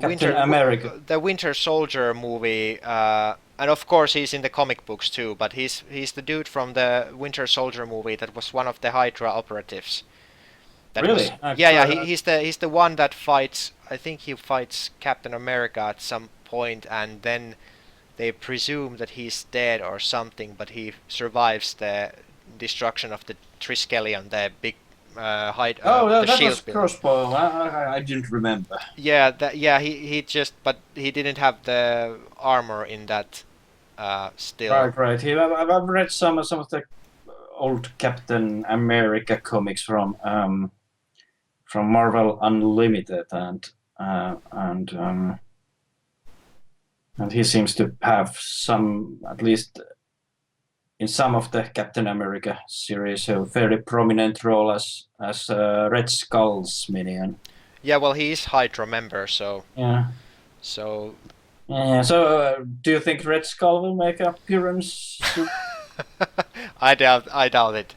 Captain America. the Winter Soldier movie, and of course he's in the comic books too. But he's the dude from the Winter Soldier movie that was one of the Hydra operatives. That Really? Yeah, he's the one that fights. I think he fights Captain America at some point, and then they presume that he's dead or something, but he survives the destruction of the Triskelion, the big the that shield was builder. Crossbow. I didn't remember. Yeah, he just, but he didn't have the armor in that still. Right. I've read some of the old Captain America comics from Marvel Unlimited, and he seems to have some, at least in some of the Captain America series, a very prominent role as Red Skull's minion. Yeah, well, he is Hydra member, so Yeah. so Yeah. So, do you think Red Skull will make an appearance? I doubt it.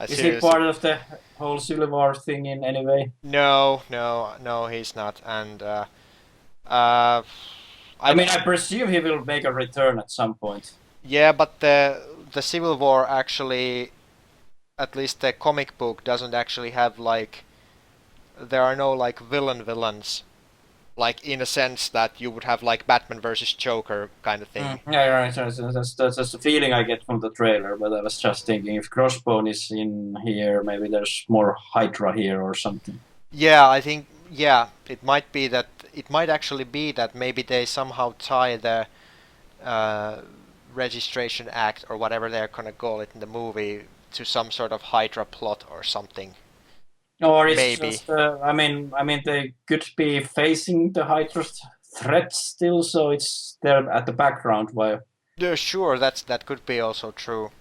Is he part of the whole Civil War thing in any way? No, he's not, and Uh, I mean, I presume he will make a return at some point. yeah, but the Civil War actually, at least the comic book, doesn't actually have like there are no like villains, like in a sense that you would have like Batman versus Joker kind of thing. Yeah, right. That's the feeling I get from the trailer. But I was just thinking, if Crossbone is in here, maybe there's more Hydra here or something. Yeah, I think it might be that it might actually be that maybe they somehow tie the uh, Registration Act or whatever they're gonna call it in the movie to some sort of Hydra plot or something. Or it's Maybe. just, I mean, they could be facing the Hydra threat still, so it's there at the background. While Yeah, sure, that could be also true.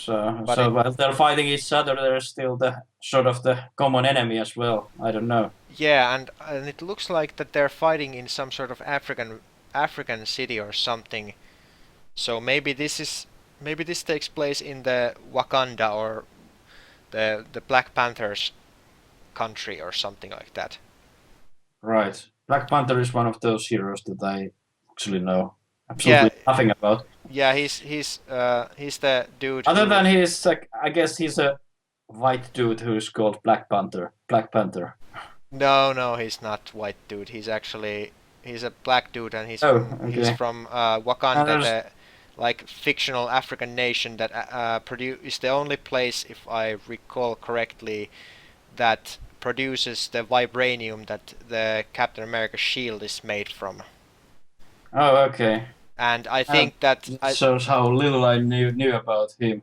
But while they're fighting each other, there's still the sort of the common enemy as well. I don't know. yeah, and it looks like that they're fighting in some sort of African city or something. So maybe this takes place in the Wakanda or the Black Panthers country or something like that. Right. Black Panther is one of those heroes that I actually know Yeah, absolutely nothing about. yeah, he's the dude Other who than he's like, I guess he's a white dude who's called Black Panther. Black Panther. no, he's not white dude. He's a black dude and Oh, he's okay. from Wakanda, there's- the like fictional African nation that is the only place, if I recall correctly, that produces the vibranium that the Captain America shield is made from. Oh, okay. And I think that That shows how little I knew about him.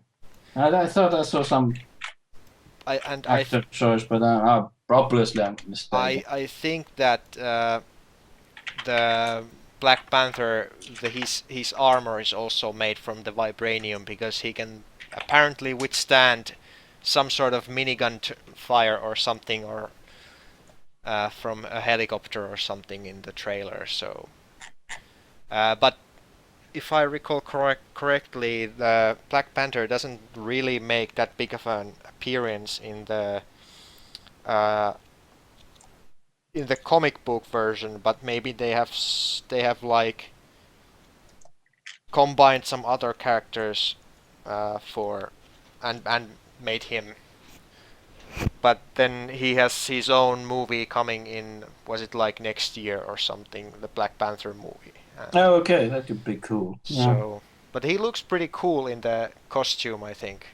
I thought I saw some actor choice, but obviously I'm mistaken. I think that the Black Panther, his armor is also made from the vibranium because he can apparently withstand some sort of minigun fire or something, or from a helicopter or something in the trailer. So, but if I recall correctly, the Black Panther doesn't really make that big of an appearance uh, in the comic book version, but maybe they have like combined some other characters for and made him. But then he has his own movie coming in. Was it like next year or something? The Black Panther movie. Oh, okay, that could be cool. So, but he looks pretty cool in the costume, I think.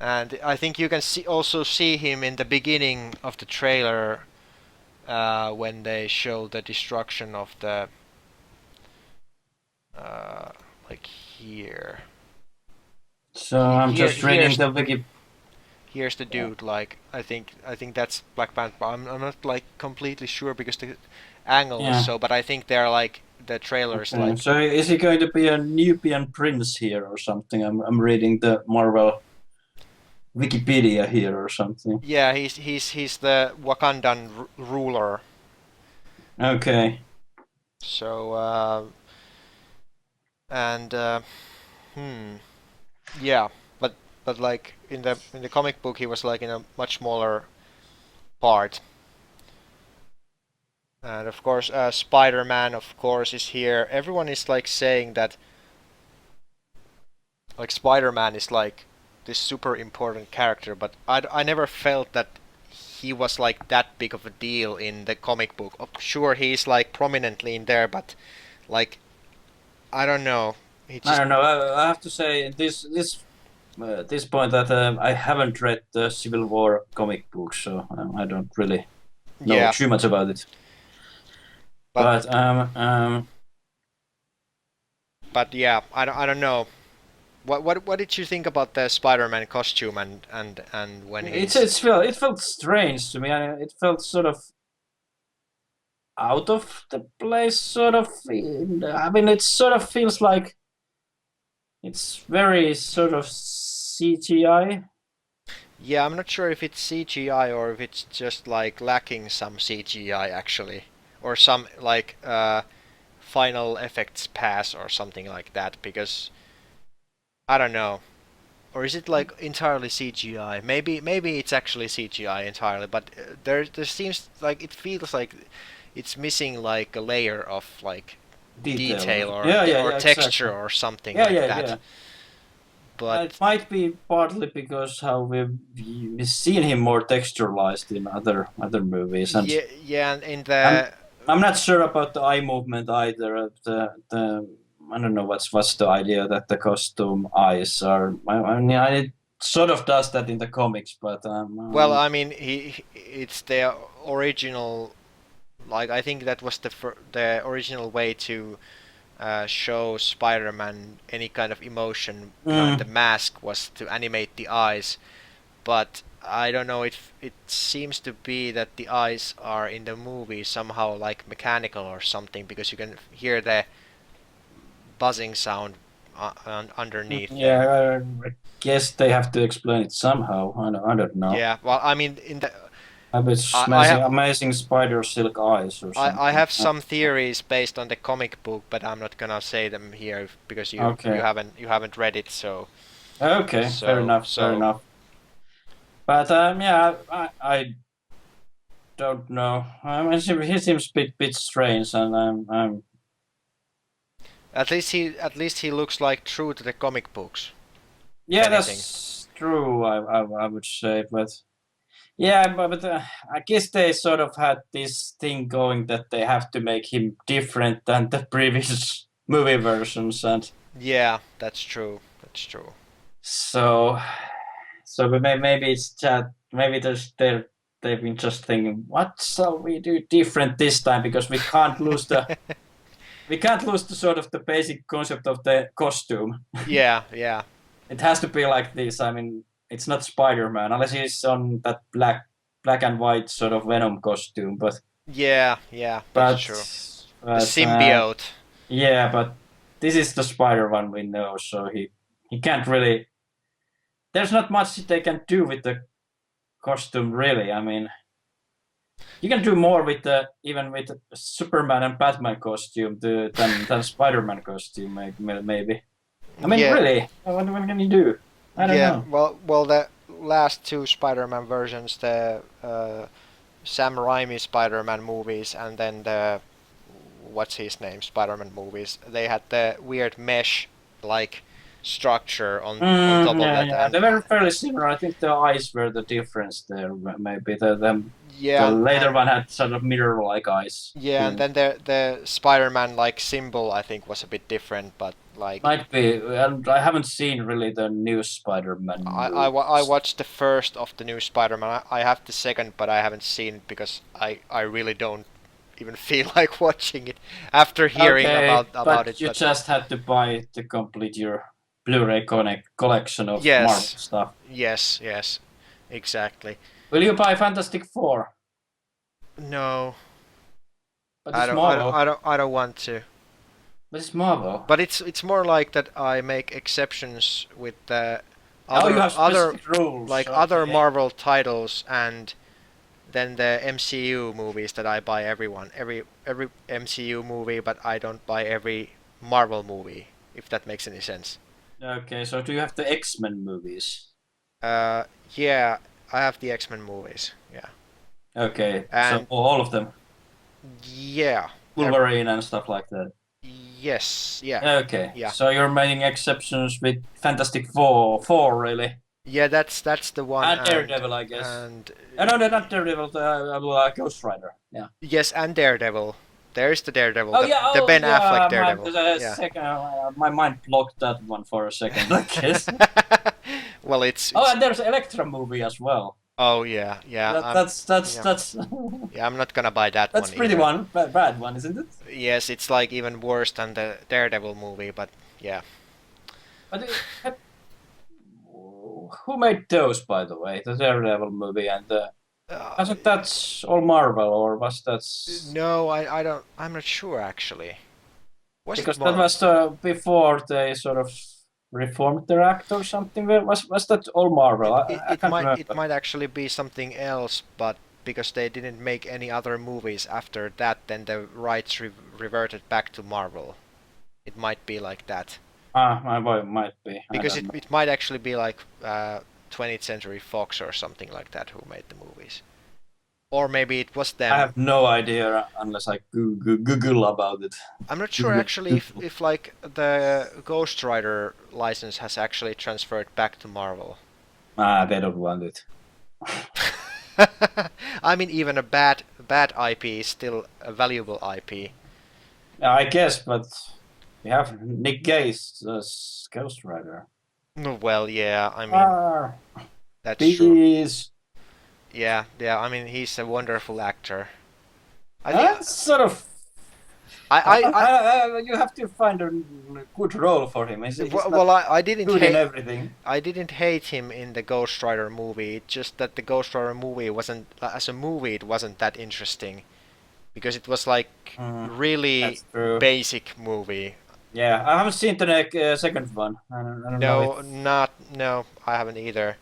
And I think you can also see him in the beginning of the trailer when they show the destruction of the like here. So I'm just reading here's the wiki. here's the dude. Like I think that's Black Panther. I'm not like completely sure because the angle is so. But I think they're like the trailers like. So is he going to be a Nubian prince here or something? I'm reading the Marvel Wikipedia here or something. Yeah, he's the Wakandan ruler. Okay. So and yeah, but like in the comic book he was like in a much smaller part. And of course, Spider-Man, of course, is here. Everyone is like saying that like Spider-Man is like this super important character, but I never felt that he was like that big of a deal in the comic book. Sure, he's like prominently in there, but like I don't know. I don't know. I have to say this point that I haven't read the Civil War comic book, so I don't really know too much about it. But yeah, I don't know. What did you think about the Spider-Man costume and when it felt strange to me. It felt sort of out of the place, sort of. I mean, it sort of feels like it's very sort of CGI. Yeah, I'm not sure if it's CGI or if it's just like lacking some CGI actually, or some like final effects pass or something like that, because I don't know. Or is it like entirely CGI? Maybe it's actually CGI entirely, but there seems like it feels like it's missing like a layer of like Detail. detail or Yeah, texture exactly. or something Yeah, like yeah, that. yeah. But It might be partly because how we've seen him more texturalized in other movies, and yeah, and in I'm the I'm not sure about the eye movement either. The I don't know what's the idea that the costume eyes are. I mean, it sort of does that in the comics, but well, I mean, it's the original. Like I think that was the original way to show Spider-Man any kind of emotion behind the mask was to animate the eyes. But I don't know. It seems to be that the eyes are in the movie somehow like mechanical or something because you can hear the buzzing sound underneath there. yeah, I guess they have to explain it somehow. I don't know. Yeah. Well, I mean, in the Maybe it's I have amazing spider silk eyes or I something. have some theories based on the comic book, but I'm not gonna say them here because Okay. you haven't read it. So Okay, fair so enough, fair so enough. But yeah, I don't know. I mean, he seems bit strange, and I'm at least he looks like true to the comic books, if yeah, anything. that's true. I would say, but yeah, but I guess they sort of had this thing going that they have to make him different than the previous movie versions, and Yeah, that's true. That's true. so maybe it's just maybe they've been just thinking, what shall we do different this time because we can't lose the sort of the basic concept of the costume. Yeah, yeah, It has to be like this. I mean, it's not Spider-Man unless he's on that black and white sort of Venom costume, yeah, yeah. That's but true. The but symbiote. yeah, but this is the Spider-Man we know, so he can't really. There's not much they can do with the costume, really. I mean, you can do more with even with the Superman and Batman costume than Spider-Man costume, maybe. I mean, Yeah, really, what can you do? I don't yeah. know. Well, the last two Spider-Man versions, the Sam Raimi Spider-Man movies, and then the what's his name Spider-Man movies, they had the weird mesh like structure on top of Yeah, that, yeah, and they were fairly similar. I think the eyes were the difference there. Maybe the yeah, later one had sort of mirror-like eyes. yeah, and then the Spider-Man like symbol I think was a bit different, but like Might be, and I haven't seen really the new Spider-Man I movies. watched the first of the new Spider-Man. I have the second, but I haven't seen it because I really don't even feel like watching it after hearing Okay, about but it. you But just had to buy to complete your Blu-ray collection of Marvel yes, stuff. yes, exactly. Will you buy Fantastic Four? No, But it's Marvel. I don't want to. But it's Marvel. But it's more like that I make exceptions with the Oh, you have other specific rules. like other Okay. Marvel titles and then the MCU movies that I buy every MCU movie, but I don't buy every Marvel movie, if that makes any sense. Okay, so do you have the X-Men movies? Uh, yeah, I have the X-Men movies. Yeah, Okay, so and all of them, yeah, Wolverine and stuff like that. yes, yeah, Okay, yeah, so you're making exceptions with Fantastic Four really, yeah. That's the one, and Daredevil, I guess. and No, no, not Daredevil, the Ghost Rider. Yeah. yes, and Daredevil. There's the Daredevil, the Oh Ben yeah. Affleck Daredevil. Yeah. My mind blocked that one for a second, I guess. Well, Oh, and there's Electra movie as well. oh yeah, yeah. Yeah. That's Yeah, I'm not gonna buy that that's one pretty either. one, bad one, isn't it? Yes, it's like even worse than the Daredevil movie, but yeah. But who made those, by the way? The Daredevil movie and the. Wasn't that all Marvel, or was that? No, I don't. I'm not sure actually. Was it Because that more? was before they sort of reformed their act or something. Was that all Marvel? I can't It remember. might actually be something else, but because they didn't make any other movies after that, then the rights reverted back to Marvel. It might be like that. My boy might be. I Because don't know. it might actually be like 20th Century Fox or something like that who made the movies. Or maybe it was I them. have no idea unless I Google about it. I'm not sure actually if like the Ghost Rider license has actually transferred back to Marvel. They don't want it. I mean, even a bad IP is still a valuable IP. I guess, but we have Nick Cage as Ghost Rider. No, well, yeah, I mean, that's true. Please. Yeah, I mean, he's a wonderful actor. I think That's sort of. You have to find a good role for him. He's not well, I didn't good in hate everything. I didn't hate him in the Ghost Rider movie. It's just that the Ghost Rider movie wasn't, as a movie, it wasn't that interesting because it was like really That's true. basic movie. Yeah, I haven't seen the second one. I don't know. No, I haven't either.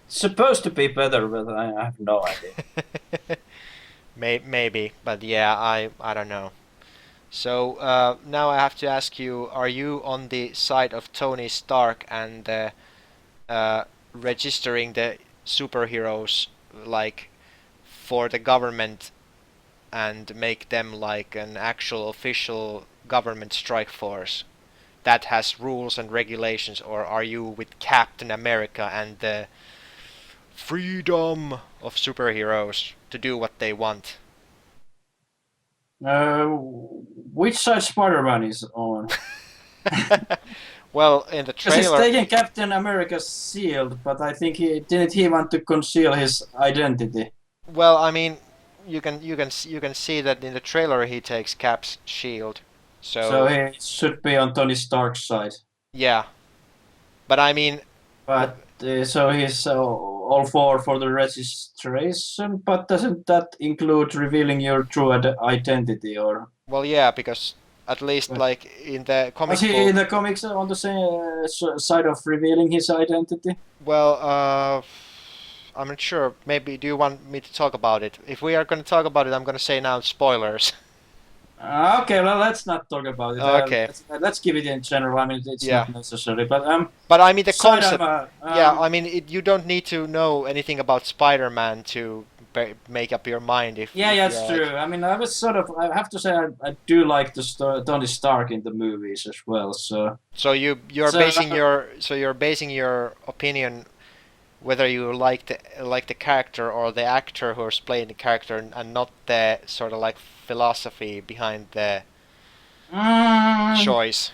It's supposed to be better, but I have no idea. Maybe, but yeah, I don't know. So now I have to ask you: are you on the side of Tony Stark and registering the superheroes like for the government and make them like an actual official government strike force that has rules and regulations, or are you with Captain America and the freedom of superheroes to do what they want? Which side Spider-Man is on? Well, in the Because he's trailer, taking Captain America's shield, but I think he want to conceal his identity. well, I mean, you can see that in the trailer he takes Cap's shield. So he should be on Tony Stark's side. Yeah, but I mean, But so he's all for the registration, but doesn't that include revealing your true identity, or well, yeah, because at least But- like in the comic was he book, in the comics on the same side of revealing his identity? well, I'm not sure. Maybe do you want me to talk about it? If we are going to talk about it, I'm going to say now spoilers. Okay, well, let's not talk about it. Okay. Let's give it in general. I mean, it's Yeah. not necessary, but But I mean the side concept. of, Yeah, I mean you don't need to know anything about Spider-Man to make up your mind if. Yeah, if yeah, it's you're like- true. I mean, I have to say, I do like the Tony Stark in the movies as well. So So you're So, basing your opinion whether you like the character or the actor who's playing the character and not the sort of like philosophy behind the choice.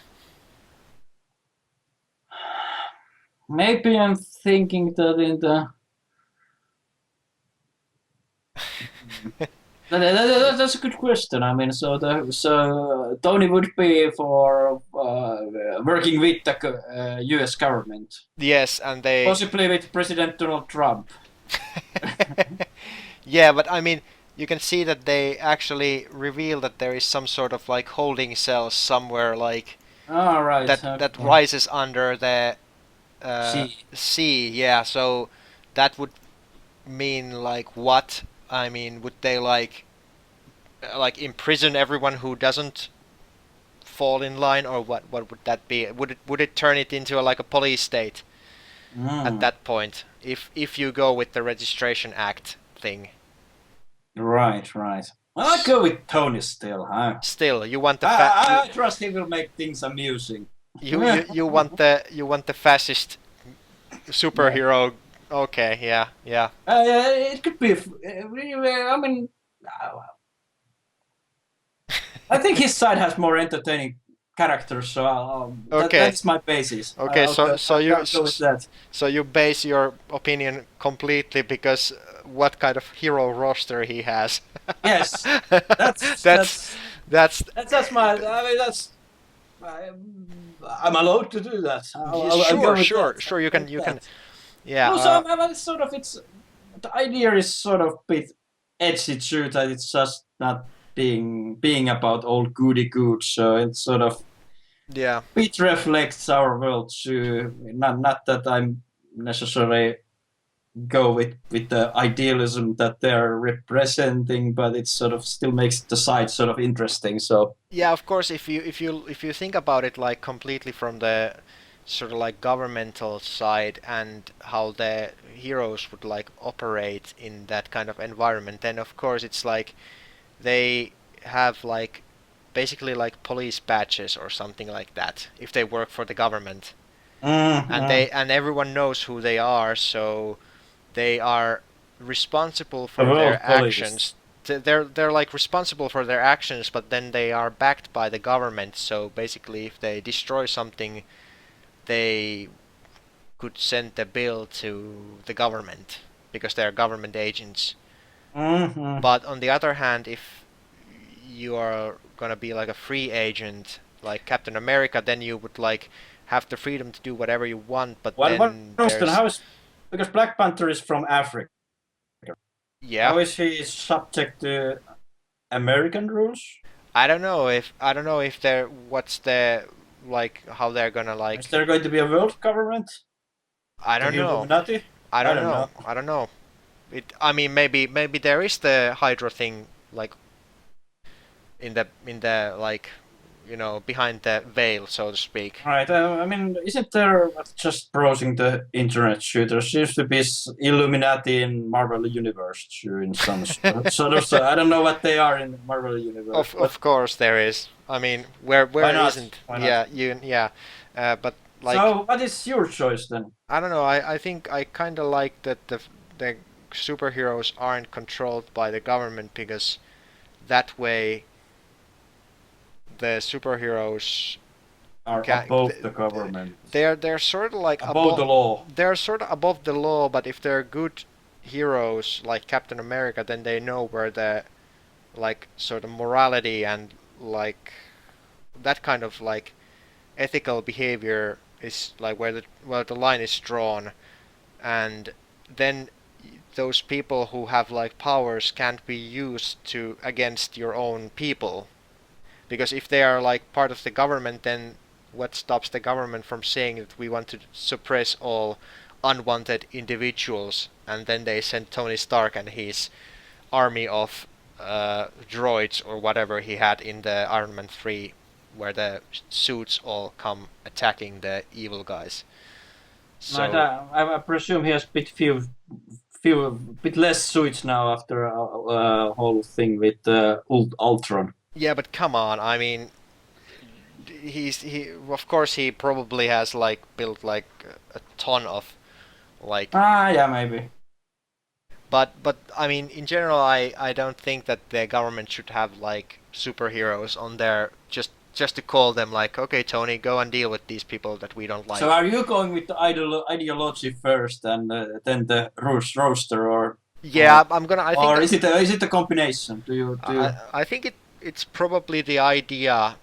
maybe I'm thinking that in the. That's a good question. I mean, so Tony would be for working with the U.S. government, Yes, and they. possibly with President Donald Trump. Yeah, but I mean, you can see that they actually reveal that there is some sort of like holding cells somewhere like All right. that rises under the Sea. sea. Yeah, so that would mean like what? I mean, would they like imprison everyone who doesn't fall in line, or what? What would that be? Would it turn it into like a police state at that point? If you go with the Registration Act thing. Right. I'll go with Tony still, huh? Still, you want the I trust he will make things amusing. you want the fascist superhero. Okay, yeah. It could be. I mean, I think his side has more entertaining characters, so Okay. that's my basis. Okay, I'll so go- so I'll you go with that. so you base your opinion completely because what kind of hero roster he has. Yes, that's that's my. I mean, that's. I'm allowed to do that. I'll go with that. sure. You can That. yeah. Also, it's the idea is sort of bit edgy too, that it's just not being about old goody goods. So it's sort of Yeah. bit reflects our world too. Not that I'm necessarily go with the idealism that they're representing, but it sort of still makes the side sort of interesting. So Yeah, of course. If you think about it like completely from the sort of like governmental side and how the heroes would like operate in that kind of environment, then of course it's like they have like basically like police badges or something like that if they work for the government, and Mm-hmm. everyone knows who they are, so they are responsible The for their world actions. police. They're like responsible for their actions, but then they are backed by the government. So basically, if they destroy something, they could send the bill to the government because they're government agents. Mm-hmm. But on the other hand, if you are gonna be like a free agent, like Captain America, then you would like have the freedom to do whatever you want. But What then question? there's How is because Black Panther is from Africa? yeah, How is he subject to American rules? I don't know if they're what's the like how they're gonna Is like there going to be a world government? I The don't know. Illuminati? I I don't don't know. know. I don't know. I mean maybe there is the Hydra thing like in the like behind the veil, so to speak. Right. I mean, isn't there just browsing the internet? There seems to be Illuminati in Marvel Universe too, in some sort of. So I don't know what they are in Marvel Universe, but Of course there is. I mean, why where not? isn't? Why not? Yeah, but like So, what is your choice then? I don't know. I think I kind of like that the superheroes aren't controlled by the government because that way the superheroes Are can above the government, they're sort of like above the law. they're sort of above the law, but if they're good heroes like Captain America, then they know where the like sort of morality and like that kind of like ethical behavior is like where the line is drawn, and then those people who have like powers can't be used to against your own people, because if they are like part of the government, then what stops the government from saying that we want to suppress all unwanted individuals, and then they send Tony Stark and his army of droids or whatever he had in the Iron Man 3, where the suits all come attacking the evil guys. Right, So I presume he has bit less suits now after a whole thing with Ultron. yeah, but come on, I mean, he of course he probably has like built like a ton of like Ah, yeah, maybe. but I mean in general I don't think that the government should have like superheroes on there just to call them like, okay Tony, go and deal with these people that we don't like. So, are you going with the ideology first, and then the roster, Yeah, I'm gonna I think or is it a combination? I think it's probably the idea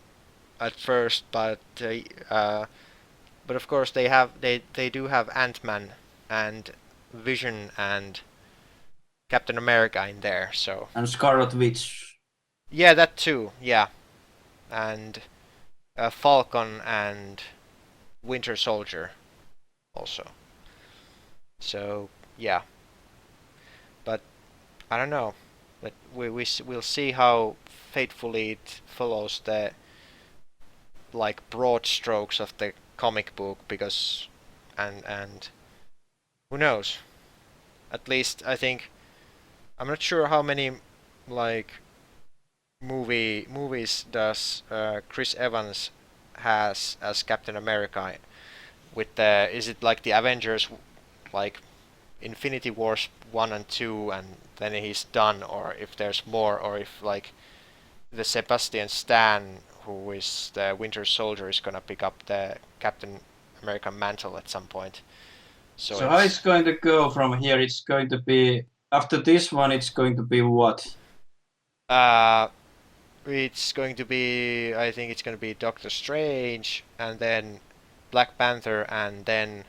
at first, but of course they do have Ant-Man and Vision and Captain America in there, so and Scarlet Witch? yeah, that too, yeah, and Falcon and Winter Soldier also. So yeah, but I don't know. But we'll see how faithfully it follows the like broad strokes of the comic book, because and who knows? At least I think I'm not sure how many like movies does Chris Evans has as Captain America with the is it like the Avengers like Infinity Wars 1 and 2 and then he's done, or if there's more, or if like the Sebastian Stan who is the Winter Soldier is gonna pick up the Captain American mantle at some point. So So how it's going to go from here? It's going to be after this one. It's going to be what? it's going to be I think it's going to be Doctor Strange and then Black Panther and then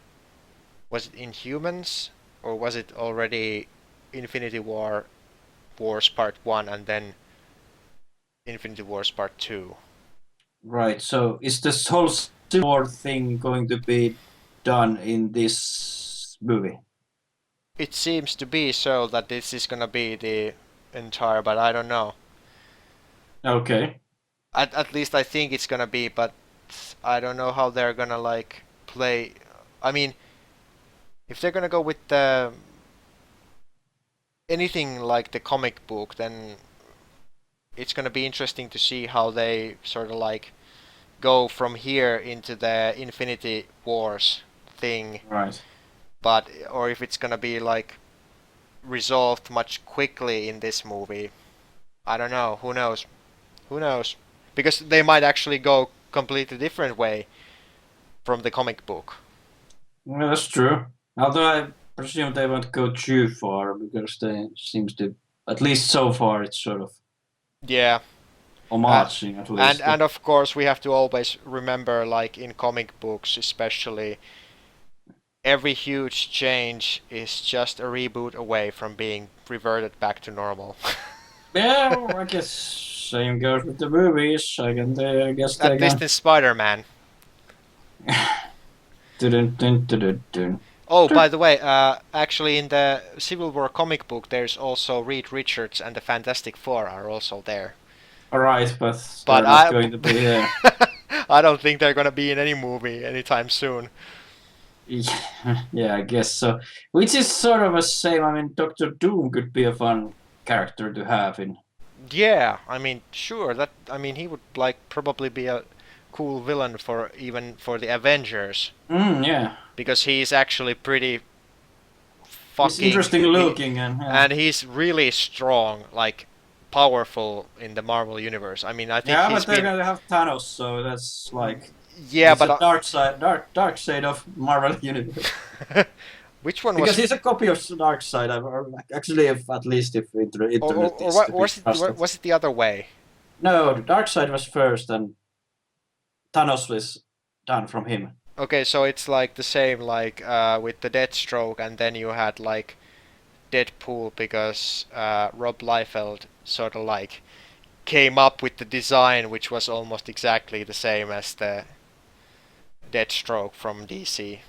was it Inhumans or was it already Infinity Wars Part 1 and then Infinity Wars Part 2? Right. So is this whole Civil War thing going to be done in this movie? It seems to be so that this is gonna be the entire, but I don't know. Okay. At least I think it's gonna be, but I don't know how they're gonna like play. I mean, if they're gonna go with the anything like the comic book, then it's gonna be interesting to see how they sort of like go from here into the Infinity Wars thing. Right. But or if it's gonna be like resolved much quickly in this movie. I don't know. Who knows? Who knows? Because they might actually go completely different way from the comic book. Well, that's true. Although I presume they won't go too far because they seems to, at least so far, it's sort of Yeah. homaging at least. And of course we have to always remember, like in comic books especially, every huge change is just a reboot away from being reverted back to normal. Yeah, I guess same goes with the movies. I guess they At least can. in Spider-Man. Dun, dun, dun, dun, dun. Oh, by the way, actually in the Civil War comic book, there's also Reed Richards and the Fantastic Four are also there. All right, but But they're not going to be there. I don't think they're gonna be in any movie anytime soon. Yeah, I guess so. Which is sort of a shame. I mean, Doctor Doom could be a fun character to have in. Yeah, I mean, sure, he would like probably be a cool villain for even for the Avengers Yeah. because he's actually pretty He's fucking interesting looking and he's really strong, like powerful in the Marvel universe. I mean, I think yeah, he's but they're been gonna have Thanos, so that's like yeah, it's but a dark side of Marvel universe. which one Because was he's a copy of dark side. Or actually, if at least if internet or is what to be was it? trusted. Was it the other way? No, the dark side was first, and Thanos was done from him. Okay, so it's like the same like with the Deathstroke, and then you had like Deadpool because Rob Liefeld sort of like came up with the design which was almost exactly the same as the Deathstroke from DC.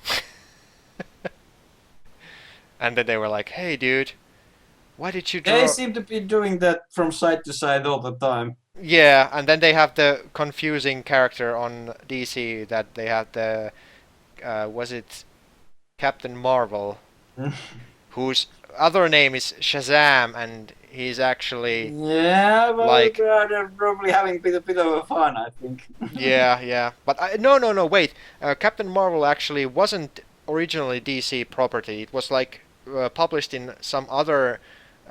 And then they were like, "Hey, dude, why did you draw?" They seem to be doing that from side to side all the time. Yeah, and then they have the confusing character on DC that they have the was it Captain Marvel, whose other name is Shazam, and he's actually Yeah, but like they're probably having a bit of a fun, I think. yeah. But no, wait. Captain Marvel actually wasn't originally DC property. It was like published in some other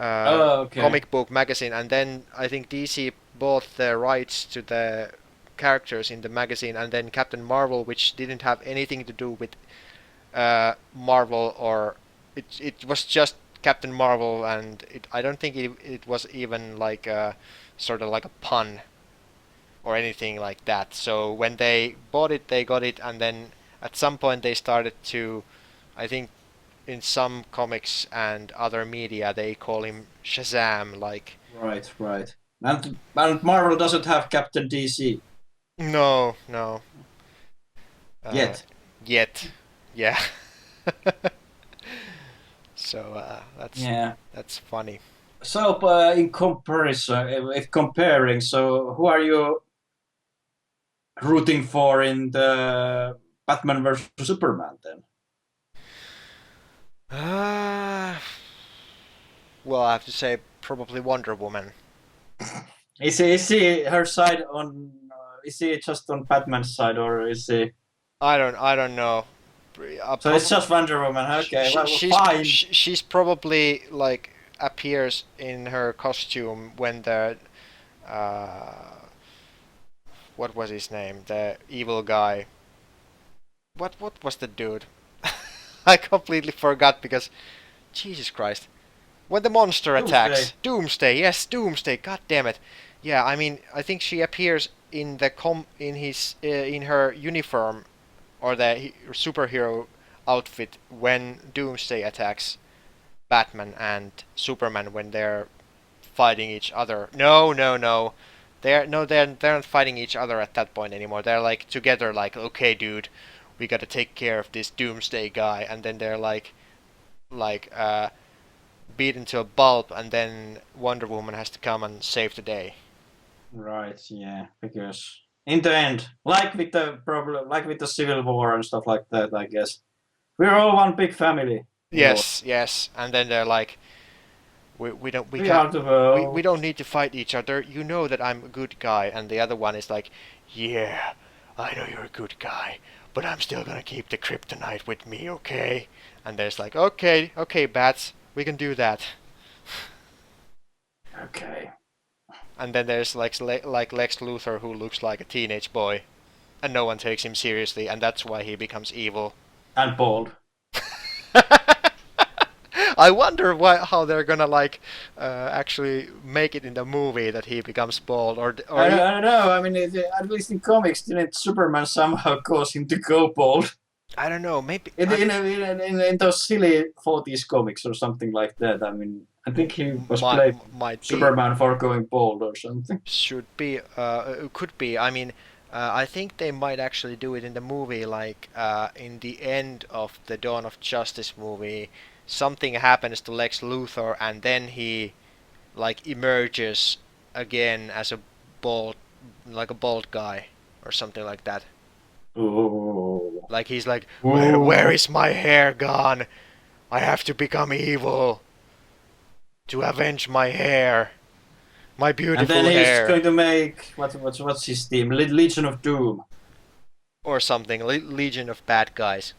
Okay. comic book magazine, and then I think DC bought the rights to the characters in the magazine, and then Captain Marvel, which didn't have anything to do with Marvel, or it was just Captain Marvel, and I don't think it was even like a sort of like a pun or anything like that. So when they bought it, they got it, and then at some point they started to, I think, in some comics and other media, they call him Shazam. Like, Right. And Marvel doesn't have Captain DC no, yet. yet, yeah. So Yeah. that's funny. So, in comparison, if comparing, so who are you rooting for in the Batman versus Superman then? Uh, well, I have to say probably Wonder Woman. Is he her side on? Is he just on Batman's side, or is he? I don't know. So it's just Wonder Woman. Okay, well, fine. She's probably like appears in her costume when the what was his name? The evil guy. What was the dude? I completely forgot because Jesus Christ. When the monster attacks. Doomsday, yes, Doomsday. God damn it. Yeah, I mean, I think she appears in the in her uniform or the superhero outfit when Doomsday attacks Batman and Superman when they're fighting each other. No. They're not fighting each other at that point anymore. They're like together like, "Okay, dude, we got to take care of this Doomsday guy." And then they're like beaten to a pulp, and then Wonder Woman has to come and save the day. Right, yeah, because in the end, like with the problem, like with the Civil War and stuff like that. I guess we're all one big family. Yes, yes. And then they're like, we don't we We can't are the world. we don't need to fight each other. You know that I'm a good guy. And the other one is like, yeah, I know you're a good guy, but I'm still gonna keep the kryptonite with me, okay? And there's like, okay, bats, we can do that. Okay. And then there's like Lex Luthor, who looks like a teenage boy, and no one takes him seriously, and that's why he becomes evil. And bald. I wonder how they're gonna like actually make it in the movie that he becomes bald, or I don't know. I mean, at least in comics, didn't Superman somehow cause him to go bald? I don't know. Maybe In those silly 40s comics or something like that. I mean, I think he was played might be, Superman for going bald or something. should be, could be. I mean, I think they might actually do it in the movie, like in the end of the Dawn of Justice movie. Something happens to Lex Luthor, and then he like emerges again as a bald, like a bald guy or something like that. Ooh. Like he's like, Ooh. where is my hair gone? I have to become evil to avenge my hair, my beautiful And then he's hair, going to make what's his team? Legion of Doom. or something. Legion of bad guys.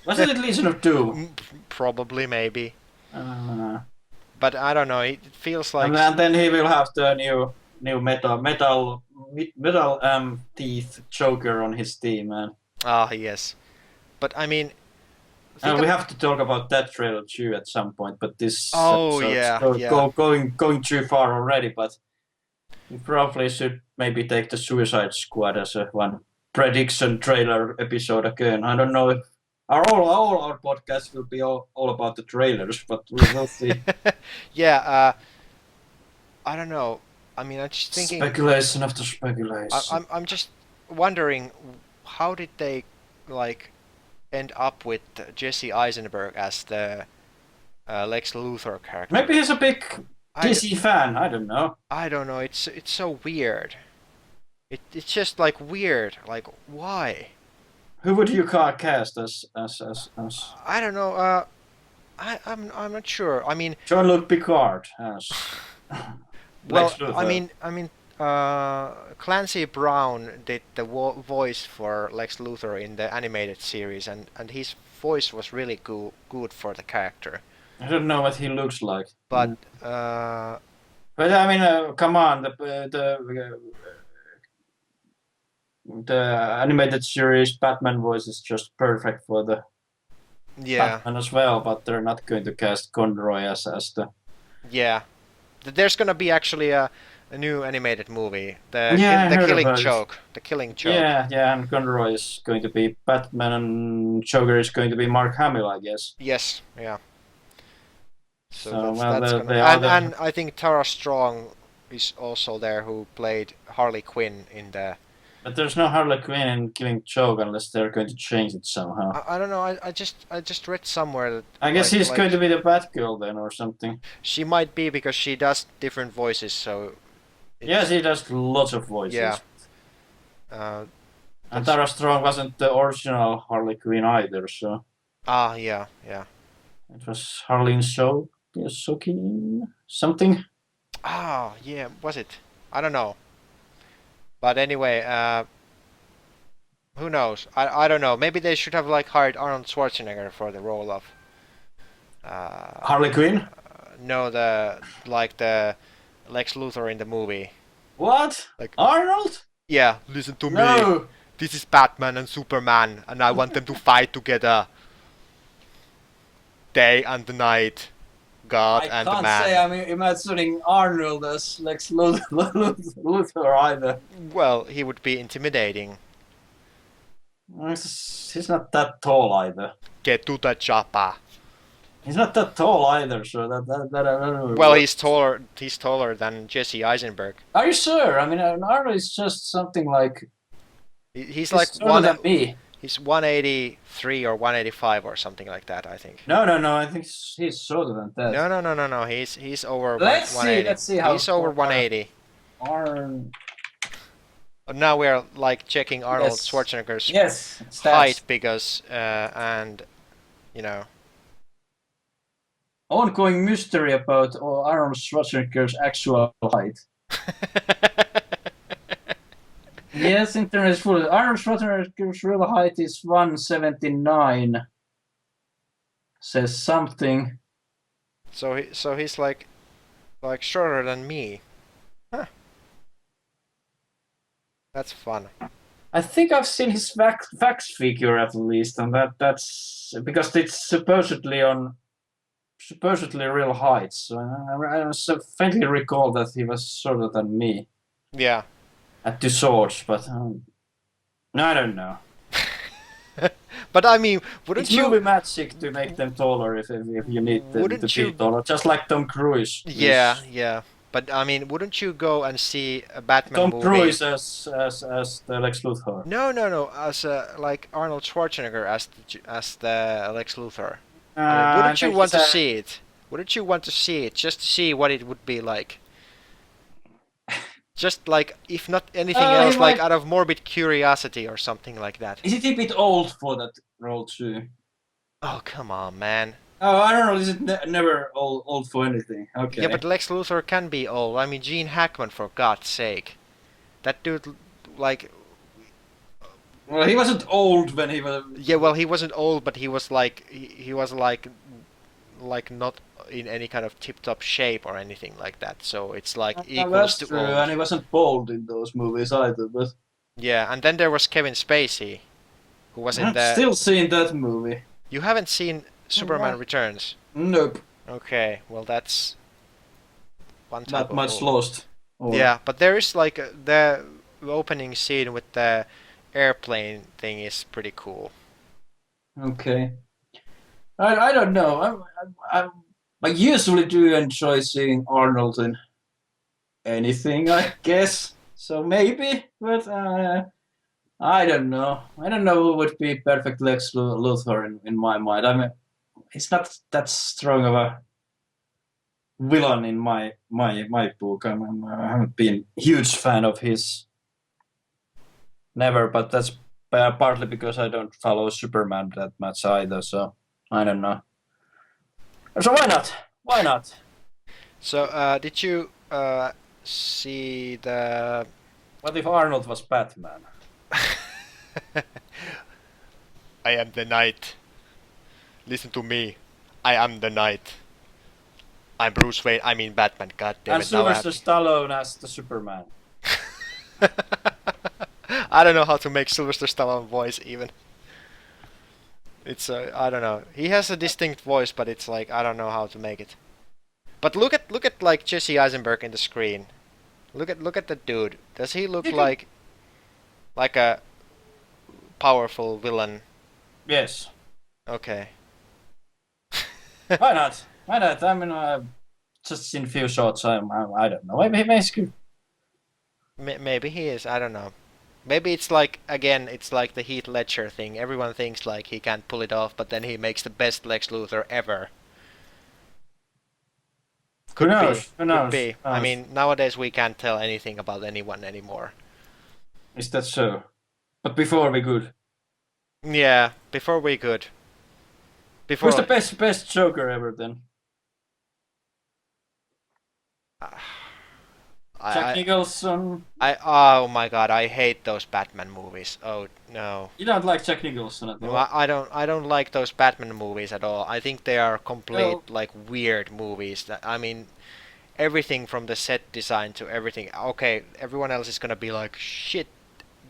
Wasn't it Legion of Doom? Probably, maybe. Uh, But I don't know. It feels like and then he will have the new metal teeth Joker on his team, man. yes. But I mean, We have to talk about that trailer too at some point. But this Oh, episode's yeah. going too far already. But we probably should maybe take the Suicide Squad as a one prediction trailer episode again. I don't know if all our podcasts will be all about the trailers, but we will see. yeah. I don't know. I mean, I'm just thinking. Speculation after speculation. I'm just wondering, how did they like end up with Jesse Eisenberg as the Lex Luthor character? Maybe he's a big I- DC fan. I don't know. I don't know. It's so weird. It's just like weird. Like why? Who would you cast as? I don't know. I'm not sure. I mean, Jean-Luc Picard as. well, Lex Luthor. I mean, Clancy Brown did the voice for Lex Luthor in the animated series, and his voice was really good for the character. I don't know what he looks like. But But I mean, come on, the animated series Batman voice is just perfect for the yeah, Batman as well. But they're not going to cast Conroy as the. yeah, there's gonna be actually a new animated movie, the Yeah, I the heard Killing about it. Joke, the Killing Joke. Yeah, and Conroy is going to be Batman, and Joker is going to be Mark Hamill, I guess. Yes, yeah. So, So, that's, well, that's the- gonna the other- and I think Tara Strong is also there, who played Harley Quinn in the. But there's no Harley Quinn in Killing Joke unless they're going to change it somehow. I don't know. I just read somewhere that I guess like- he's like going to be the Batgirl then, or something. she might be, because she does different voices. So Yes, he does lots of voices. yeah. Uh, And Tara Strong wasn't the original Harley Quinn either, so yeah. it was Harleen Sokin something. Yeah. Was it? I don't know. But anyway, who knows? I don't know. Maybe they should have like hired Arnold Schwarzenegger for the role of. Harley Quinn? No, the Lex Luthor in the movie. What? Like- Arnold? Yeah, listen to me. No! This is Batman and Superman, and I want them to fight together. Day and the night, God and the man. I'm imagining Arnold as Lex Luthor either. Well, he would be intimidating. He's not that tall either. Get to the chopper. He's not that tall either, so that Well, he's taller. He's taller than Jesse Eisenberg. Are you sure? I mean, Arnold is just something like. He's like taller than me. He's 183 or 185 or something like that, I think. No. I think he's shorter than that. No. He's over Let's see, 180. let's see how He's over far- 180. Arn. Now we're like checking Arnold Yes. Schwarzenegger's Yes, height stats. because and you know. Ongoing mystery about Arnold Schwarzenegger's actual height. Yes, internet is full. Arnold Schwarzenegger's real height is 179. Says something. So he's like shorter than me. Huh. That's fun. I think I've seen his facts figure at least, and that's because it's supposedly real height. So I faintly recall that he was shorter than me Yeah. at the source, but I don't know. But I mean, wouldn't It's you? movie magic to make them taller if you need them Wouldn't to you- be taller, just like Tom Cruise. Yeah, yeah. But I mean, wouldn't you go and see a Batman Tom movie? Cruise as the Lex Luthor. No. As like Arnold Schwarzenegger as the Lex Luthor. I mean, wouldn't you want to see it? Wouldn't you want to see it just to see what it would be like? Just like, if not anything He else, like might- out of morbid curiosity or something like that. Is it a bit old for that role too? Oh, come on, man. Oh, I don't know. Is it never old for anything? Okay. Yeah, but Lex Luthor can be old. I mean, Gene Hackman, for God's sake. That dude, like, Well, he wasn't old when he was. yeah, well, he wasn't old, but he was like, he was like not in any kind of tip-top shape or anything like that. So it's like equals That's to true, old. and he wasn't bald in those movies either. But Yeah, and then there was Kevin Spacey, who was in I've the. still seen that movie. You haven't seen Superman Returns? Nope, Okay, well that's one type not of much movie. lost. Or- Yeah, but there is like the opening scene with the airplane thing is pretty cool. Okay. I don't know. I usually do enjoy seeing Arnold in anything, I guess. So maybe, but I don't know. I don't know who would be perfect Lex Luthor in my mind. I mean, he's not that strong of a villain in my book. I haven't been a huge fan of his. Never, but that's partly because I don't follow Superman that much either. So I don't know. So why not? Why not? So, did you see the? What if Arnold was Batman? I am the Knight. Listen to me. I am the Knight. I'm Bruce Wayne. I mean Batman. God damn And it! Now I Sylvester Stallone as the Superman. I don't know how to make Sylvester Stallone voice even. It's I don't know. He has a distinct voice, but it's like I don't know how to make it. But look at like Jesse Eisenberg in the screen. Look at the dude. Does he look like a powerful villain? Yes. Okay. Why not? Why not? I mean, just seen a few shots. I don't know. Maybe he's good. Maybe he is. I don't know. Maybe it's like again, it's like the Heath Ledger thing. Everyone thinks like he can't pull it off, but then he makes the best Lex Luthor ever. Who knows? Who Could knows? be. I mean, nowadays we can't tell anything about anyone anymore. Is that so? But before we could. Yeah, before we could. Before Who's the best Joker ever then? Jack Nicholson. Oh my god, I hate those Batman movies. Oh no. You don't like Jack Nicholson at all? No, I don't like those Batman movies at all. I think they are complete No. like weird movies. I mean, everything from the set design to everything. Okay, everyone else is gonna be like, shit,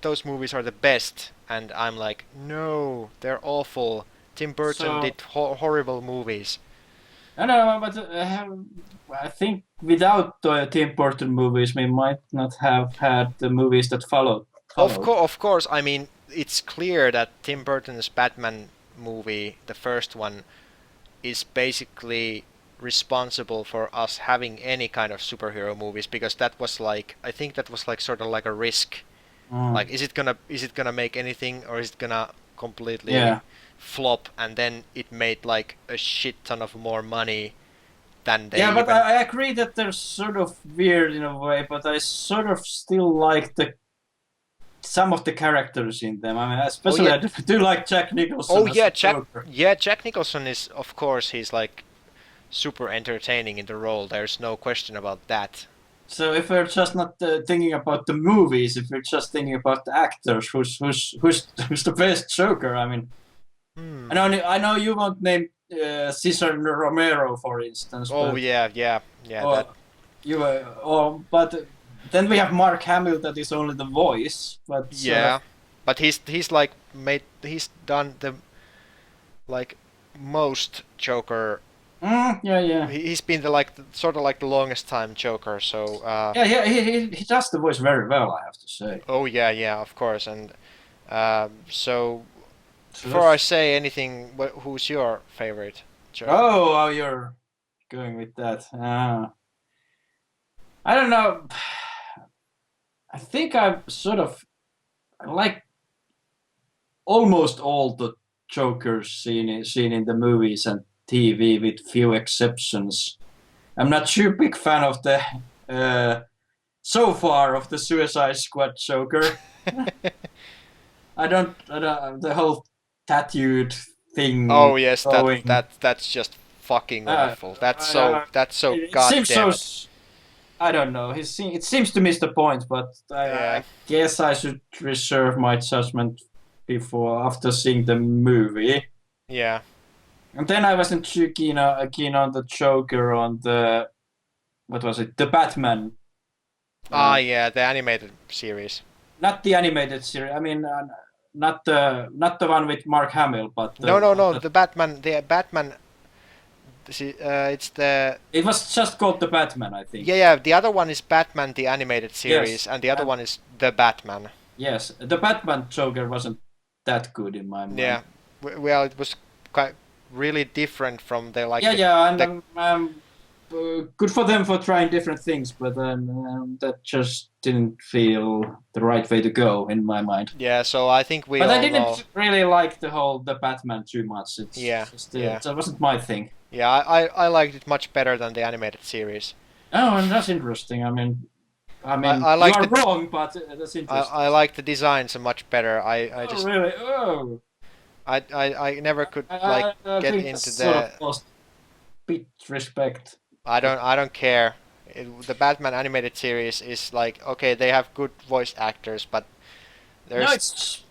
those movies are the best, and I'm like, no, they're awful. Tim Burton So- did horrible movies. No, but I think without the Tim Burton movies, we might not have had the movies that followed. Of course. I mean, it's clear that Tim Burton's Batman movie, the first one, is basically responsible for us having any kind of superhero movies because that was like I think that was like sort of like a risk. Like, is it gonna make anything or is it gonna completely flop? And then it made like a shit ton of more money than they. Yeah, but even... I agree that they're sort of weird in a way, but I sort of still like the some of the characters in them. I mean, especially yeah. I do like Jack Nicholson. Oh as yeah, the Joker. Jack Nicholson is, of course, he's like super entertaining in the role. There's no question about that. So if we're just not thinking about the movies, if we're just thinking about the actors, who's the best Joker? I mean, I know you won't name Cesar Romero, for instance. Oh but, yeah. or, but then we have Mark Hamill that is only the voice. But Yeah, but he's like he's done the like most Joker. yeah. He's been the sort of like the longest time Joker. So Yeah, he does the voice very well, I have to say. oh yeah, of course. And so So before I say anything, who's your favorite Joker? oh, you're going with that. I don't know. I think I like almost all the Jokers seen in the movies and TV, with few exceptions. I'm not too big fan of the so far of the Suicide Squad Joker. I don't the whole tattooed thing. Oh yes, going. that's just fucking awful. That's so It goddamn. seems so. I don't know. It seems to miss the point, but I guess I should reserve my judgment after seeing the movie. Yeah. And then I wasn't too keen on the Joker on the what was it? The Batman. Yeah, the animated series. Not the animated series. I mean, not the one with Mark Hamill, but No. The Batman. It's the. It was just called the Batman, I think. Yeah. The other one is Batman the animated series, Yes, and the other one is the Batman. Yes, the Batman Joker wasn't that good in my mind. Yeah. Well, it was quite really different from the like. And good for them for trying different things, but that just didn't feel the right way to go in my mind. Yeah. So I think we. But all I didn't know. really like the Batman too much. It wasn't my thing. Yeah, I liked it much better than the animated series. Oh, and that's interesting. I mean, I like you are the- wrong, but that's interesting. I like the designs much better. I just really? Oh. I never could like I get think into that's sort the. of lost bit respect. I don't care. The Batman animated series is like okay, they have good voice actors, but there's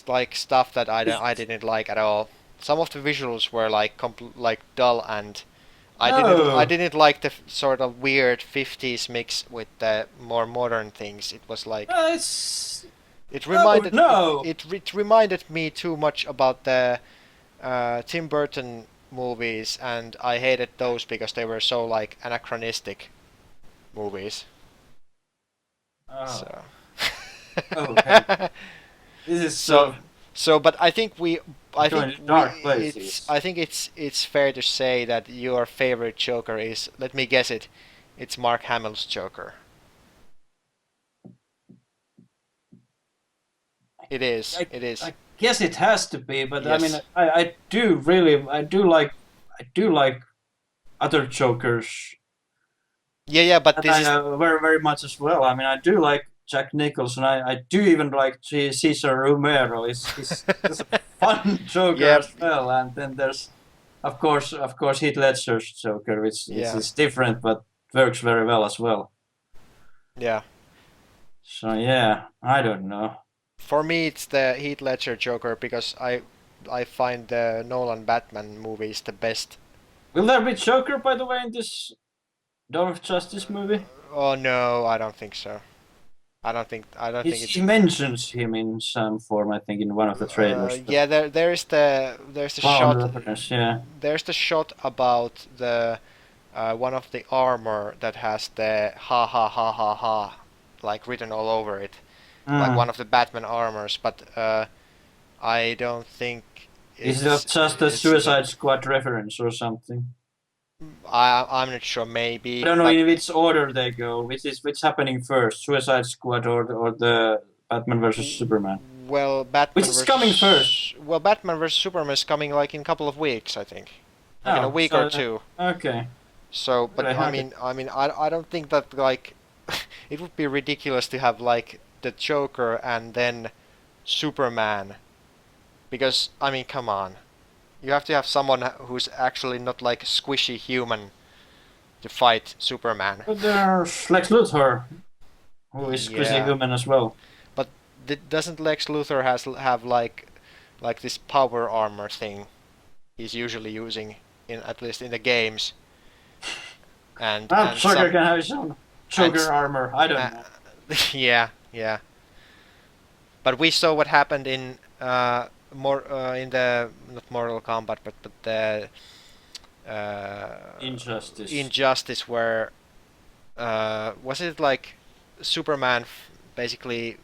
like stuff that I didn't like at all. Some of the visuals were like like dull, and I didn't like the sort of weird 50s mix with the more modern things. It was like it reminded it reminded me too much about the Tim Burton movies, and I hated those because they were so like anachronistic movies. Oh. So. Okay. This is So, but I think places. I think it's fair to say that your favorite Joker is, let me guess it's Mark Hamill's Joker. It is. I guess it has to be, but Yes. I mean, I do like other Jokers. Yeah, but And this I is very, very much as well. I mean, I do like Jack Nicholson. I do even like Cesar Romero. He's a fun Joker Yep. as well. And then there's, of course, Heath Ledger's Joker, which is different but works very well as well. yeah. So yeah, I don't know. For me, it's the Heath Ledger Joker because I find the Nolan Batman movies the best. Will there be Joker, by the way, in this Dawn of Justice movie? Oh no, I don't think so. I don't think it's. He mentions him in some form, I think, in one of the trailers. Yeah, there's the Found shot. reference, yeah. There's the shot about the one of the armor that has the ha ha ha ha ha like written all over it, like one of the Batman armors. But I don't think. Is that just a Suicide Squad reference or something? I'm not sure. Maybe. I don't know but- in which order they go. Which happening first, Suicide Squad or the Batman versus Superman? Well, Batman. Which is coming first? Well, Batman vs Superman is coming like in a couple of weeks, I think. Like in a week or two. Okay. So, but Right, I mean, I don't think that like it would be ridiculous to have like the Joker and then Superman, because I mean, come on, you have to have someone who's actually not like a squishy human to fight Superman. But there's Lex Luthor, who is Chrissy Yeah. human as well. But doesn't Lex Luthor have like this power armor thing he's usually using in at least in the games? And Joker can have his own Joker armor. I don't know. yeah, yeah. But we saw what happened in in the not Mortal Kombat, but the Injustice. Injustice, where was it like Superman basically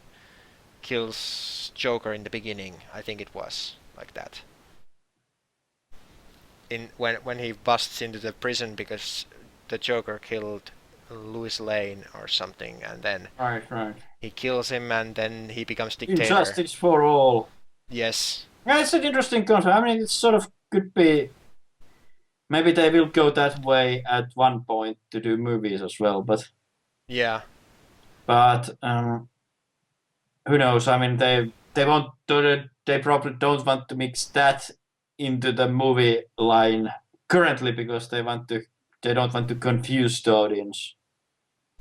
kills Joker in the beginning? I think it was like that. In when he busts into the prison because the Joker killed Louis Lane or something, and then Right. he kills him, and then he becomes dictator. Injustice for all. Yes. Yeah, it's an interesting concept. I mean, it sort of could be. Maybe they will go that way at one point to do movies as well, but Yeah. who knows? I mean, they won't do it. They probably don't want to mix that into the movie line currently because they don't want to confuse the audience.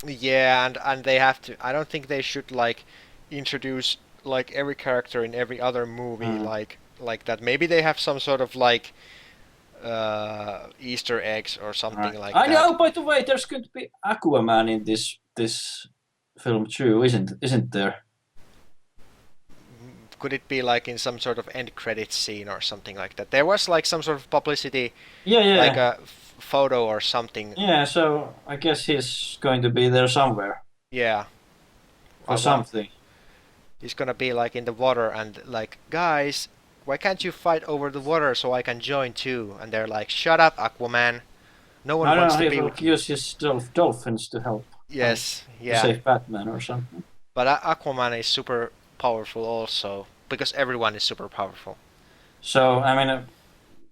Yeah, and they have to. I don't think they should like introduce like every character in every other movie like that. Maybe they have some sort of like Easter eggs or something like I that. know. By the way, there's going to be Aquaman in this film too, isn't there? Could it be like in some sort of end credits scene or something like that? There was like some sort of publicity, Yeah. like a photo or something. Yeah, so I guess he's going to be there somewhere. Yeah. Or something. He's gonna be like in the water and like, guys, why can't you fight over the water so I can join too? And they're like, shut up, Aquaman. No one wants to be with you. Use his dolphins to help. Yes, To yeah. save Batman or something. But Aquaman is super powerful also, because everyone is super powerful. So, I mean,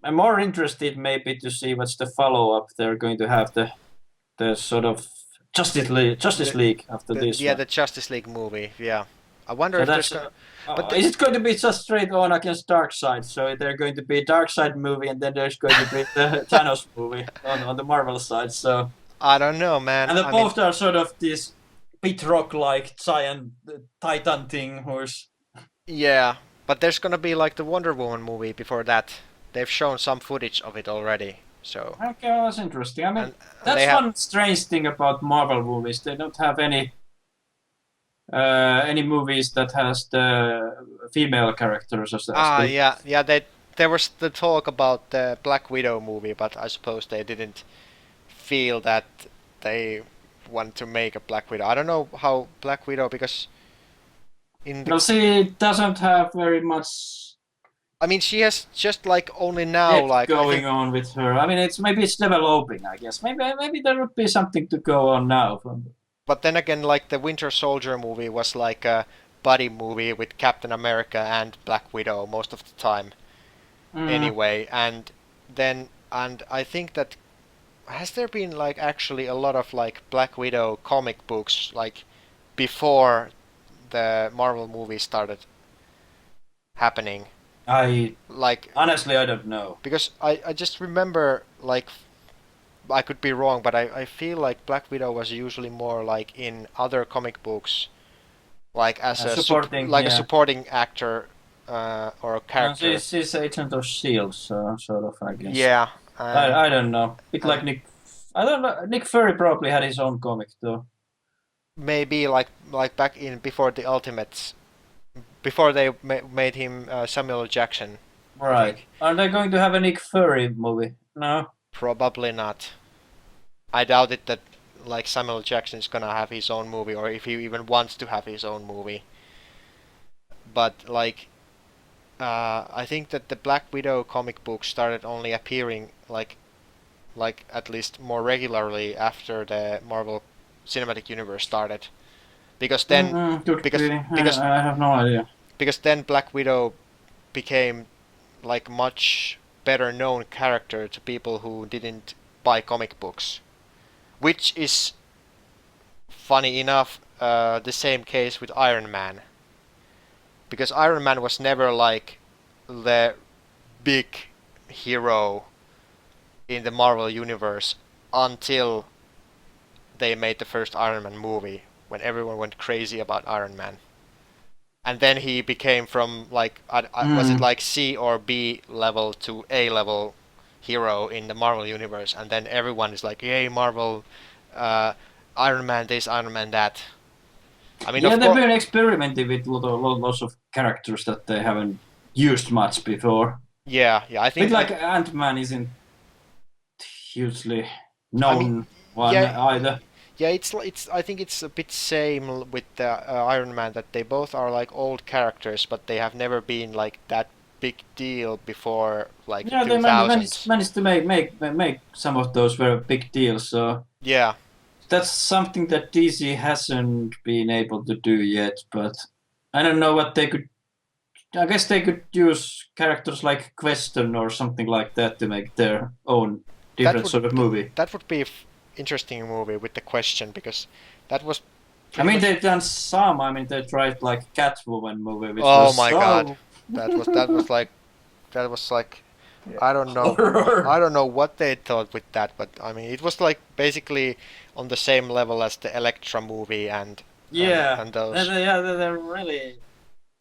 I'm more interested maybe to see what's the follow-up they're going to have, the sort of Justice League after this Yeah, one. the Justice League movie, yeah. I wonder So if there's that's, but is it going to be just straight on against Darkseid? So they're going to be a Darkseid movie, and then there's going to be the Thanos movie on the Marvel side. So I don't know, man. and both are sort of this pit rock-like giant titan thing, who's Yeah, but there's gonna be like the Wonder Woman movie before that. They've shown some footage of it already, so. okay. That's interesting. I mean, And that's they one strange thing about Marvel movies. They don't have any movies that has the female characters as Yeah. There was the talk about the Black Widow movie, but I suppose they didn't feel that they want to make a Black Widow. I don't know how Black Widow, because in the, Well, she doesn't have very much I mean, she has just like only now yet like I going think, on with her. I mean, it's developing. I guess maybe there would be something to go on now. but then again, like the Winter Soldier movie was like a buddy movie with Captain America and Black Widow most of the time. Anyway, and I think that has there been like actually a lot of like Black Widow comic books like before the Marvel movie started happening? Like Honestly, I don't know. because I just remember like I could be wrong, but I feel like Black Widow was usually more like in other comic books, like as a supporting actor or a character. She's Agent of Shield, so sort of, I guess. Yeah. I don't know. Bit like Nick. I don't know. Nick Fury probably had his own comic though. Maybe like back in before the Ultimates, before they made him Samuel L. Jackson. Right. Are they going to have a Nick Fury movie? No. Probably not. I doubt it that like Samuel L. Jackson is gonna have his own movie, or if he even wants to have his own movie. But like, I think that the Black Widow comic book started only appearing like at least more regularly after the Marvel Cinematic Universe started, because then because I have no idea. because then Black Widow became like much better known character to people who didn't buy comic books, which is funny enough, the same case with Iron Man. Because Iron Man was never like the big hero in the Marvel universe until they made the first Iron Man movie, when everyone went crazy about Iron Man. And then he became from like was it like C or B level to A level hero in the Marvel universe, and then everyone is like, "Yay, Marvel! Iron Man this, Iron Man that." I mean, Yeah, of they've course, been experimenting with lots of characters that they haven't used much before. yeah. I But think like Ant-Man isn't hugely I mean, known one yeah, either. yeah. It's. I think it's a bit same with the Iron Man, that they both are like old characters, but they have never been like that big deal before like Yeah, they 2000s. managed to make some of those very big deals. So Yeah, that's something that DC hasn't been able to do yet. But I don't know what they could. I guess they could use characters like Question or something like that to make their own that different would sort of movie. that would be interesting movie with the Question, because that was I pretty mean, much. they've done some. I mean, they tried like Catwoman movie, which Oh was my God, so that was like I don't know. horror. I don't know what they thought with that, but I mean, it was like basically on the same level as the Elektra movie and Yeah, and those. they're really.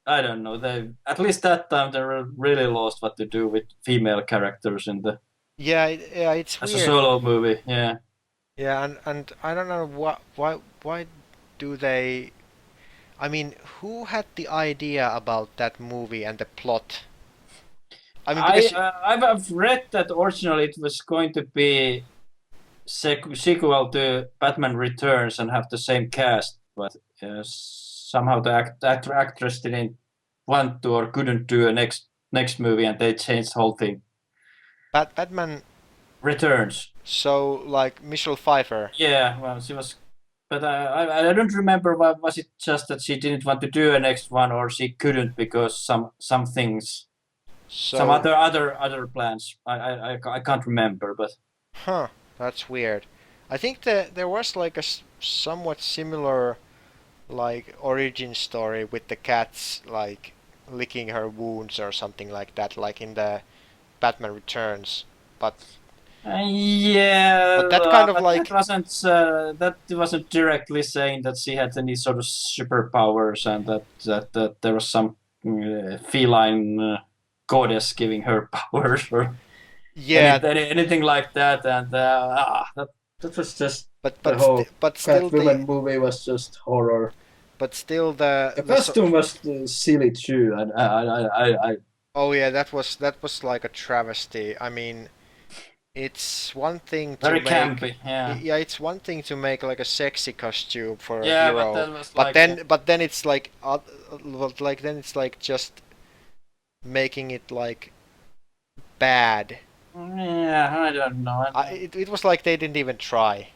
I don't know. They at least that time they were really lost what to do with female characters in the Yeah, yeah, it's as a weird. solo movie. Yeah, Yeah, and I don't know why do they? I mean, who had the idea about that movie and the plot? I mean, because I've read that originally it was going to be sequel to Batman Returns and have the same cast, but somehow the actress didn't want to or couldn't do a next movie, and they changed the whole thing. Batman, Returns. so like Michelle Pfeiffer. Yeah, well, she was, but I don't remember. Was it just that she didn't want to do a next one, or she couldn't because some things, some So, other plans. I can't remember, but huh, that's weird. I think that there was like a somewhat similar like origin story with the cats like licking her wounds or something like that, like in the Batman Returns. But yeah, that kind of but like that wasn't directly saying that she had any sort of superpowers and that there was some feline goddess giving her powers or yeah, anything like that, and that was just but the whole but still Catwoman movie was just horror. but still The costume was silly too, and I oh yeah, that was like a travesty. I mean, it's one thing to very make campy, yeah. yeah, it's one thing to make like a sexy costume for a Yeah, but hero, that was but like then it's like like then it's like just making it like bad. yeah, I don't know. It was like they didn't even try.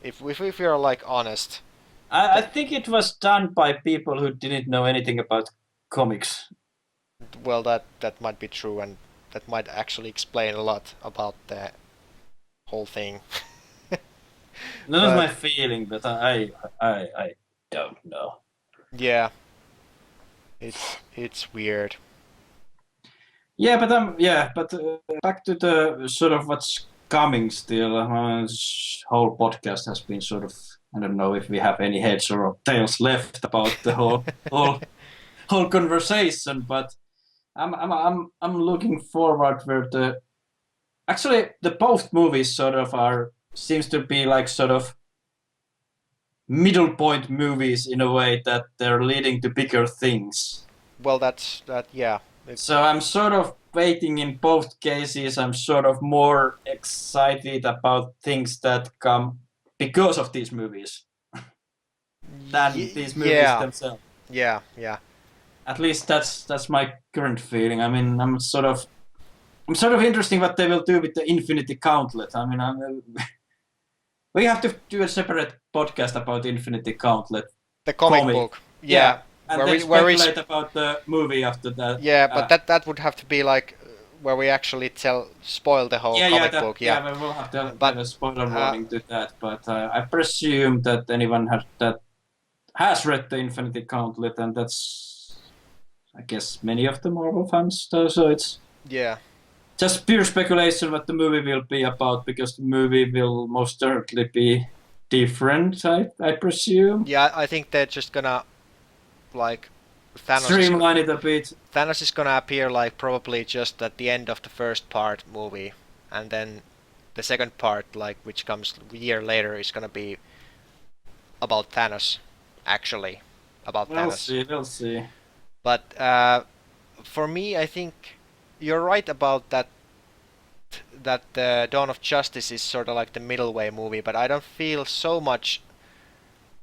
If you're like honest, I think it was done by people who didn't know anything about comics. well, that might be true, and that might actually explain a lot about the whole thing. That's But my feeling, but I don't know. yeah, it's weird. Yeah, but back to the sort of what's coming still. This whole podcast has been sort of, I don't know if we have any heads or tails left about the whole conversation, but I'm looking forward where the both movies sort of seems to be like sort of middle point movies in a way that they're leading to bigger things. Well, that's that. Yeah, So I'm sort of waiting in both cases. I'm sort of more excited about things that come because of these movies than these movies yeah, themselves. yeah. At least that's my current feeling. I mean, I'm sort of interesting what they will do with the Infinity Gauntlet. I mean, we have to do a separate podcast about Infinity Gauntlet. The comic book. Yeah. And Where then we speculate about the movie after that. yeah, but that would have to be like where we actually spoil the whole comic book. Yeah, we will have to But, have a spoiler warning to that. But I presume that anyone has read the Infinity Gauntlet, and that's, I guess, many of the Marvel fans. So it's yeah. just pure speculation what the movie will be about, because the movie will most certainly be different. I presume. Yeah, I think they're just gonna like Streamline it a bit. Thanos is gonna appear like probably just at the end of the first part movie, and then the second part, like which comes a year later, is gonna be about Thanos, actually, about Thanos. We'll see. But for me, I think you're right about that. That Dawn of Justice is sort of like the middle way movie, but I don't feel so much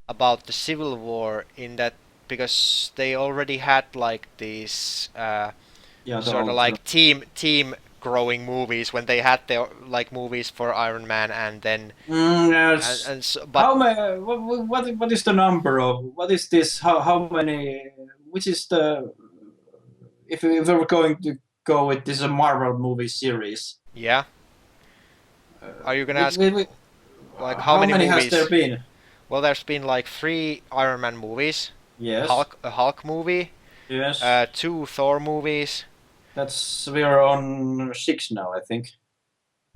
about the Civil War in that, because they already had like these sort of like team growing movies when they had their like movies for Iron Man, and then yes. and so, but how many? What is the number of? What is this? How many? Which is the? If we were going to go with this Marvel movie series. Yeah. Are you gonna ask like how many movies has there been? Well, there's been like 3 Iron Man movies. Yes. A Hulk movie. Yes. 2 Thor movies. We are on 6 now, I think.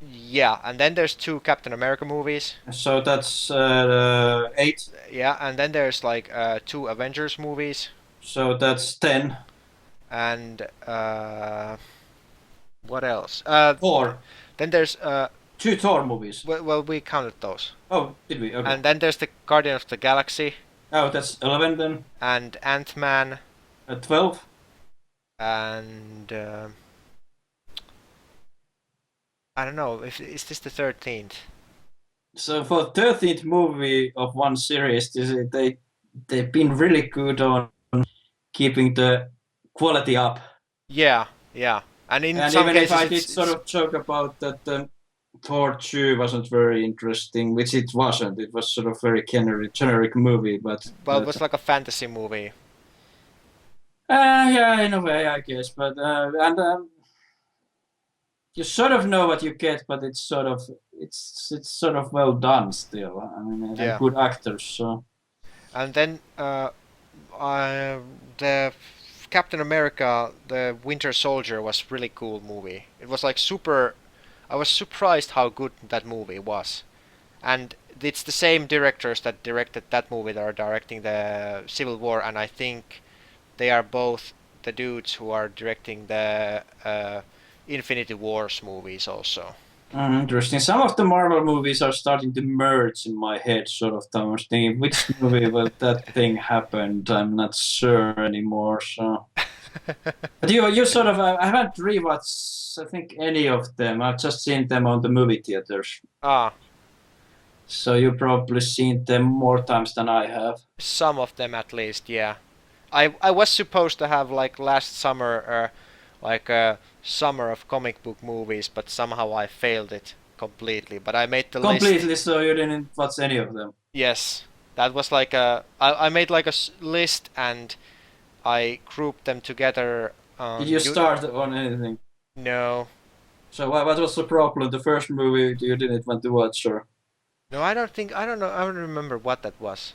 Yeah, and then there's 2 Captain America movies. So that's 8. Yeah, and then there's like 2 Avengers movies. So that's 10. And what else? 4. Then there's 2 Thor movies. Well, we counted those. Oh, did we? Okay. And then there's the Guardian of the Galaxy. Oh, that's 11 then. And Ant-Man. 12. And I don't know. Is this the 13th? So for 13th movie of one series, they've been really good on keeping the quality up. Yeah. And even cases, if I did sort of joke about that Thor 2 wasn't very interesting, which it wasn't. It was sort of very generic movie, but it was like a fantasy movie. Yeah, in a way, I guess. But you sort of know what you get, but it's sort of well done still. I mean, and good actors. So. And then the Captain America, the Winter Soldier, was really cool movie. It was like super. I was surprised how good that movie was, and it's the same directors that directed that movie that are directing the Civil War, and I think they are both the dudes who are directing the Infinity Wars movies also. Interesting. Some of the Marvel movies are starting to merge in my head, sort of. I was thinking, which movie will that thing happen? I'm not sure anymore. So, but you sort of, I haven't rewatched, I think, any of them. I've just seen them on the movie theaters. So you've probably seen them more times than I have. Some of them, at least, yeah. I was supposed to have like last summer, like a summer of comic book movies, but somehow I failed it completely. But I made the list. Completely, so you didn't watch any of them? Yes, that was like I made like a list, and I grouped them together. Did you start on anything? No. So what was the problem? The first movie you didn't want to watch, or? No, I don't know. I don't remember what that was.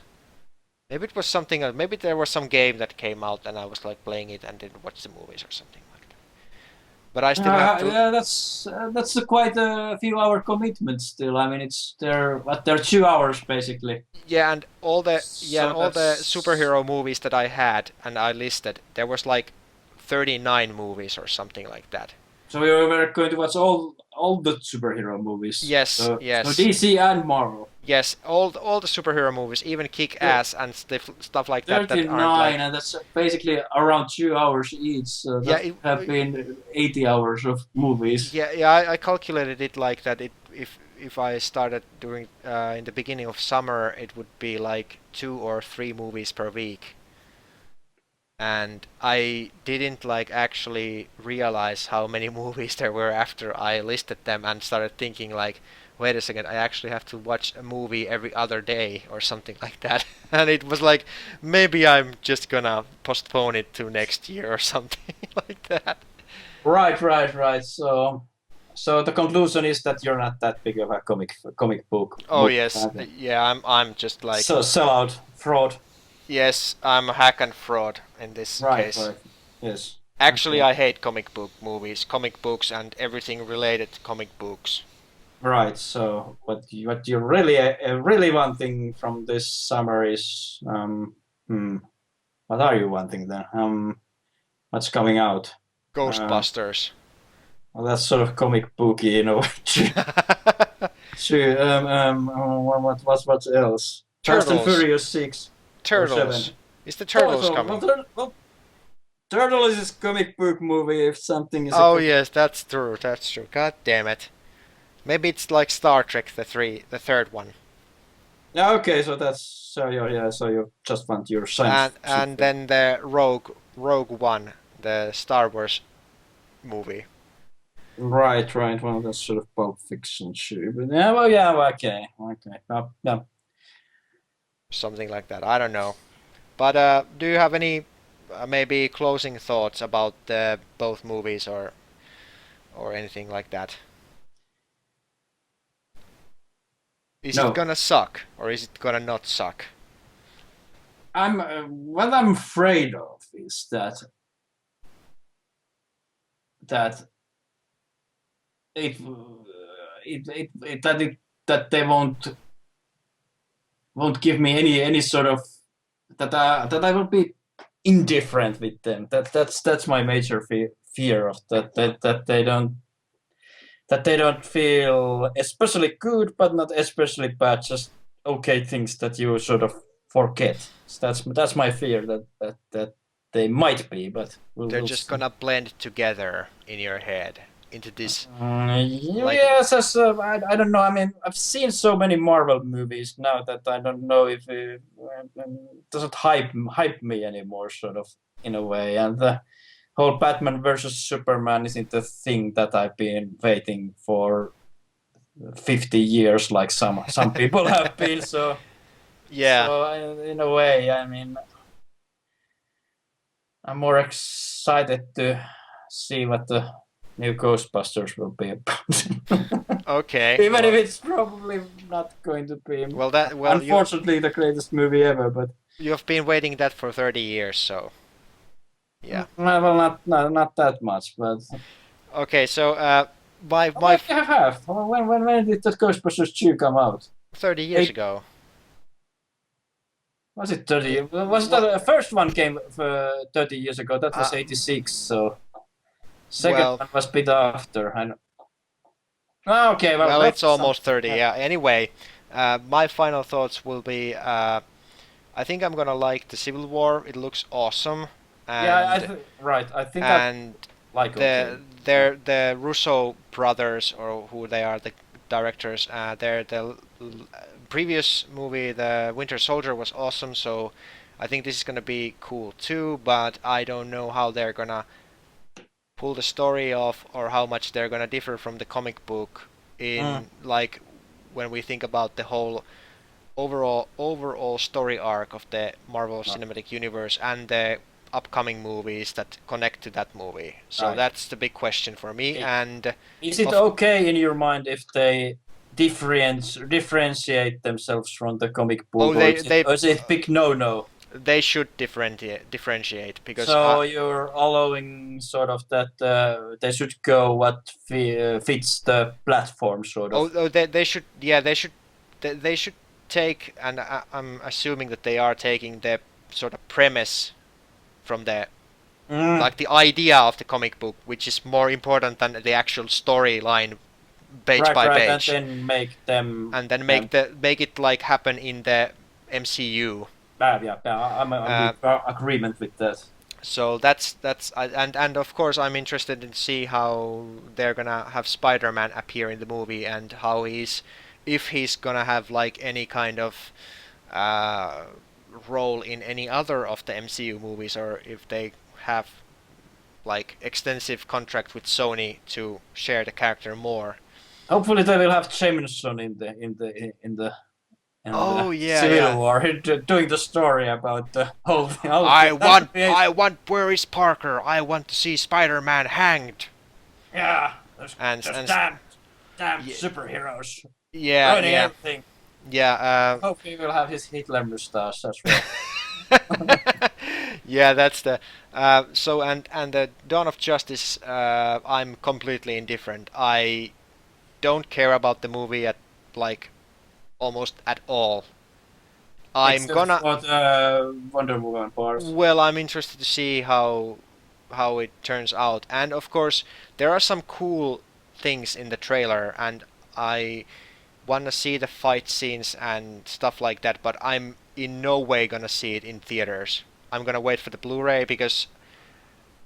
Maybe it was something else. Maybe there was some game that came out and I was like playing it and didn't watch the movies or something like that. But I still have to. Yeah, that's quite a few hour commitment still. I mean, they're 2 hours basically. Yeah, and all the superhero movies that I had and I listed, there was like 39 movies or something like that. So we were going to watch all the superhero movies. Yes, yes. So DC and Marvel. Yes, all the superhero movies, even Kick-Ass and stuff like that. 39, and that's basically around 2 hours each. So that have been 80 hours of movies. Yeah. I calculated it like that. If I started doing in the beginning of summer, it would be like 2 or 3 movies per week. And I didn't like actually realize how many movies there were after I listed them and started thinking like, wait a second, I actually have to watch a movie every other day or something like that. And it was like, maybe I'm just gonna postpone it to next year or something like that. Right. So the conclusion is that you're not that big of a comic book. Oh yes, yeah. I'm just like So sellout, fraud. yes. I'm a hack and fraud in this case. Right. Yes. Actually, Okay. I hate comic book movies, comic books, and everything related to comic books. Right. So what you really really wanting from this summer is what are you wanting then? What's coming out? Ghostbusters. Well, that's sort of comic booky in a way. True. What else? Fast and Turtles. Furious 6 or 7. Turtles. Is the Turtles Also, coming? well, Turtles is comic book movie if something is. Oh yes, that's true. That's true. God damn it. Maybe it's like Star Trek, the third one, Yeah, okay, so that's so yeah. So you just want your science. and then the Rogue One, the Star Wars movie. Right. Well, that's sort of Pulp Fiction, sure. But yeah, well, yeah, well, okay. Yeah. Something like that. I don't know. But do you have any maybe closing thoughts about both movies or anything like that? Is No, it gonna suck or is it gonna not suck? what I'm afraid of is that that they won't give me any sort of that I will be indifferent with them. That's my major fear of that they don't feel especially good, but not especially bad. Just okay things that you sort of forget. That's my fear that they might be, but They're we'll just see. gonna blend together in your head into this like Yes, I don't know. I mean, I've seen so many Marvel movies now that I don't know if it doesn't hype me anymore, sort of in a way. And the whole Batman versus Superman isn't the thing that I've been waiting for 50 years, like some people have been. So yeah. in a way, I mean, I'm more excited to see what the new Ghostbusters will be about. Okay. Even if Well, it's probably not going to be, you unfortunately, the greatest movie ever. But you've been waiting that for 30 years, so yeah. well, not that much. But Okay, so my well, I have. When did the Ghostbusters 2 come out? 30 years Eight- ago. Was it 30? Was the first one came 30 years ago? That was 86. So second Well, one was a bit after. I know. Oh, okay, well, well, that's it's almost something. 30. Yeah. Anyway, my final thoughts will be I think I'm gonna like the Civil War. It looks awesome, and Right. I think I and like okay. the Russo brothers or who they are, the directors. Previous movie, the Winter Soldier, was awesome. So I think this is gonna be cool too. But I don't know how they're gonna pull the story off or how much they're gonna differ from the comic book in like when we think about the whole overall story arc of the Marvel Cinematic Universe and the upcoming movies that connect to that movie. So Right. that's the big question for me. And Is it of- okay in your mind if they differentiate themselves from the comic book, oh, or is it big no? they should differentiate because So you're allowing sort of that they should go what fits the platform, sort of. they should they should take, and I'm assuming that they are taking the sort of premise from the like the idea of the comic book, which is more important than the actual storyline page by page, and then make them and then make it like happen in the MCU. I'm in agreement with that. So that's and of course I'm interested in see how they're gonna have Spider-Man appear in the movie and how if he's gonna have like any kind of role in any other of the MCU movies, or if they have like extensive contract with Sony to share the character more. Hopefully they will have Jameson in Oh, the yeah, Civil yeah. War, doing the story about the whole. I want where is Parker? I want to see Spider-Man hanged. Yeah, those And damn Yeah. superheroes yeah, ruining yeah, everything. yeah. Hope he will have his Hitler mustache as well. Yeah, that's the so and the Dawn of Justice. I'm completely indifferent. I don't care about the movie at like almost at all. I'm Except gonna for the Wonder Woman part. well, I'm interested to see how it turns out, and of course there are some cool things in the trailer, and I wanna see the fight scenes and stuff like that. But I'm in no way gonna see it in theaters. I'm gonna wait for the Blu-ray because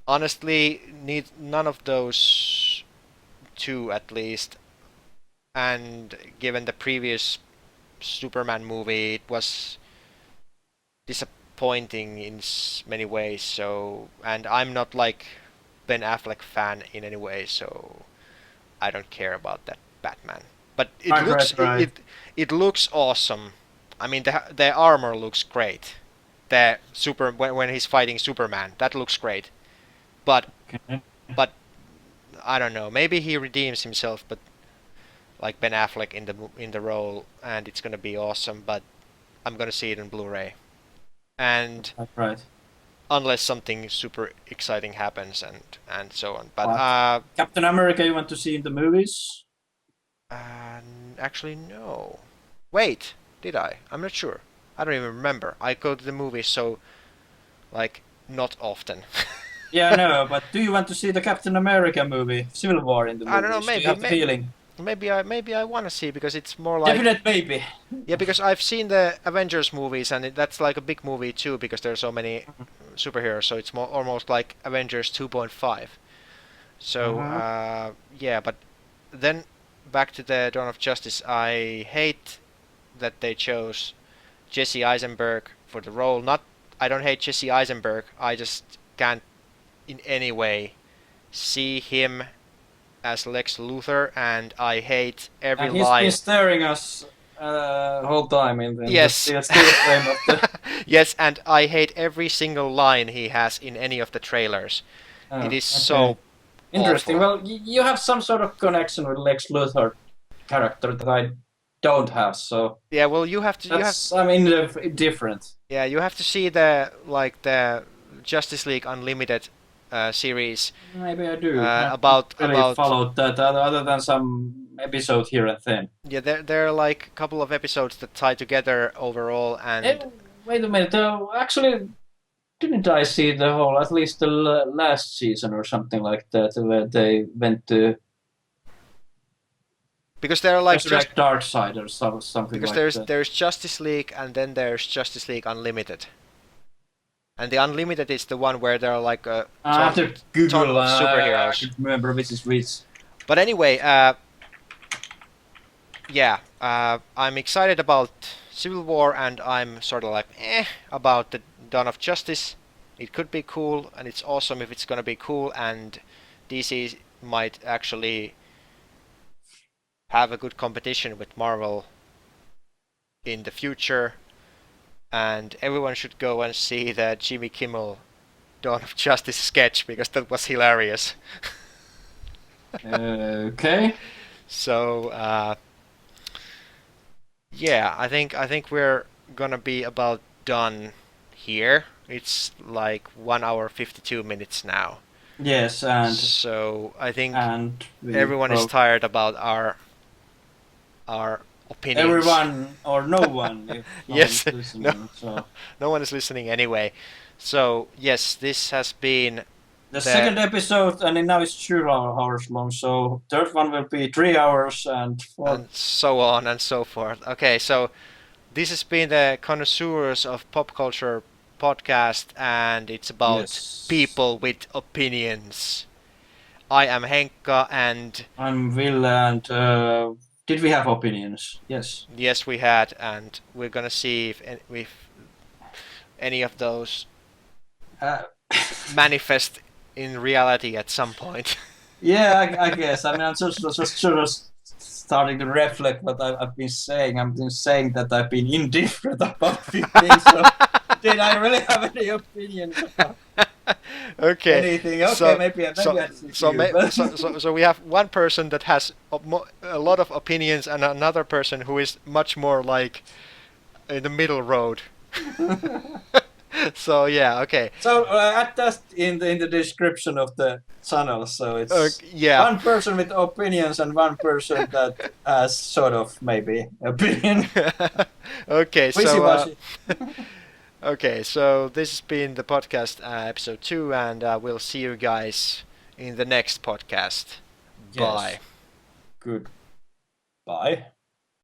honestly, none of those two at least. And given the previous Superman movie, it was disappointing in many ways. So, and I'm not like Ben Affleck fan in any way, so I don't care about that Batman. But it Right. it looks awesome. I mean, the armor looks great. The super when he's fighting Superman, that looks great. But Okay. but I don't know. Maybe he redeems himself, but like Ben Affleck in the role, and it's gonna be awesome. But I'm gonna see it on Blu-ray, and Right. unless something super exciting happens and so on. But What? Captain America, you want to see in the movies? uh, actually no. Wait, did I? I'm not sure. I don't even remember. I go to the movies so like not often. Yeah, no, but do you want to see the Captain America movie, Civil War, in the movies? I don't know. Do you have the feeling? Maybe I want to see because it's more like Definite maybe. yeah, because I've seen the Avengers movies and that's like a big movie too because there's so many superheroes, so it's more almost like Avengers 2.5. So yeah, but then back to the Dawn of Justice. I hate that they chose Jesse Eisenberg for the role. Not I don't hate Jesse Eisenberg. I just can't in any way see him as Lex Luthor, and I hate every And he's line. been staring us whole time in the Yes. still frame of the. Yes, and I hate every single line he has in any of the trailers. Oh, It is okay. so Interesting. awful. Well, you have some sort of connection with Lex Luthor character that I don't have, so Yeah, well, you have to. that's I'm indifferent. Yeah, you have to see the Justice League Unlimited series Maybe I do. about Really followed that other than some episode here and then. yeah, there are like a couple of episodes that tie together overall, and Wait a minute. Actually, didn't I see the whole, at least the last season or something like that, where they went to because there are like resurrect Dark Side or something because like that? there's Justice League and then there's Justice League Unlimited. And the Unlimited is the one where there are like a I have to Google ton of superheroes. I can't remember which is which. But anyway, yeah, I'm excited about Civil War, and I'm sort of like about the Dawn of Justice. It could be cool, and it's awesome if it's gonna be cool, and DC might actually have a good competition with Marvel in the future. And everyone should go and see the Jimmy Kimmel Dawn of Justice sketch because that was hilarious. Okay. So yeah, I think we're gonna be about done here. It's like 1 hour 52 minutes now. Yes, and So I think we everyone is broke- tired about our opinions. Everyone or no one. If no Yes, one is listening, no. So. No one is listening anyway. So yes, this has been The second episode, and now it's 2 hours long. So third one will be 3 hours and 4. and so on and so forth. Okay, so this has been the Connoisseurs of Pop Culture podcast, and it's about Yes. people with opinions. I am Henkka, and I'm Will, and did we have opinions? Yes. yes, we had, and we're gonna see if any of those Uh, manifest in reality at some point. yeah, I guess. I mean, I'm just sort of starting to reflect what I've been saying. I've been saying that I've been indifferent about 15, so Did I really have any opinion about Okay. anything? Okay, so, maybe I so, see so, you, ma- but- so we have one person that has a lot of opinions and another person who is much more like in the middle road. So yeah, okay. So add that in the description of the channel. So it's Yeah. one person with opinions and one person that has sort of maybe opinion. Okay, so Wishy-washy. okay, so this has been the podcast episode 2, and we'll see you guys in the next podcast. Yes. Bye. Good. Bye.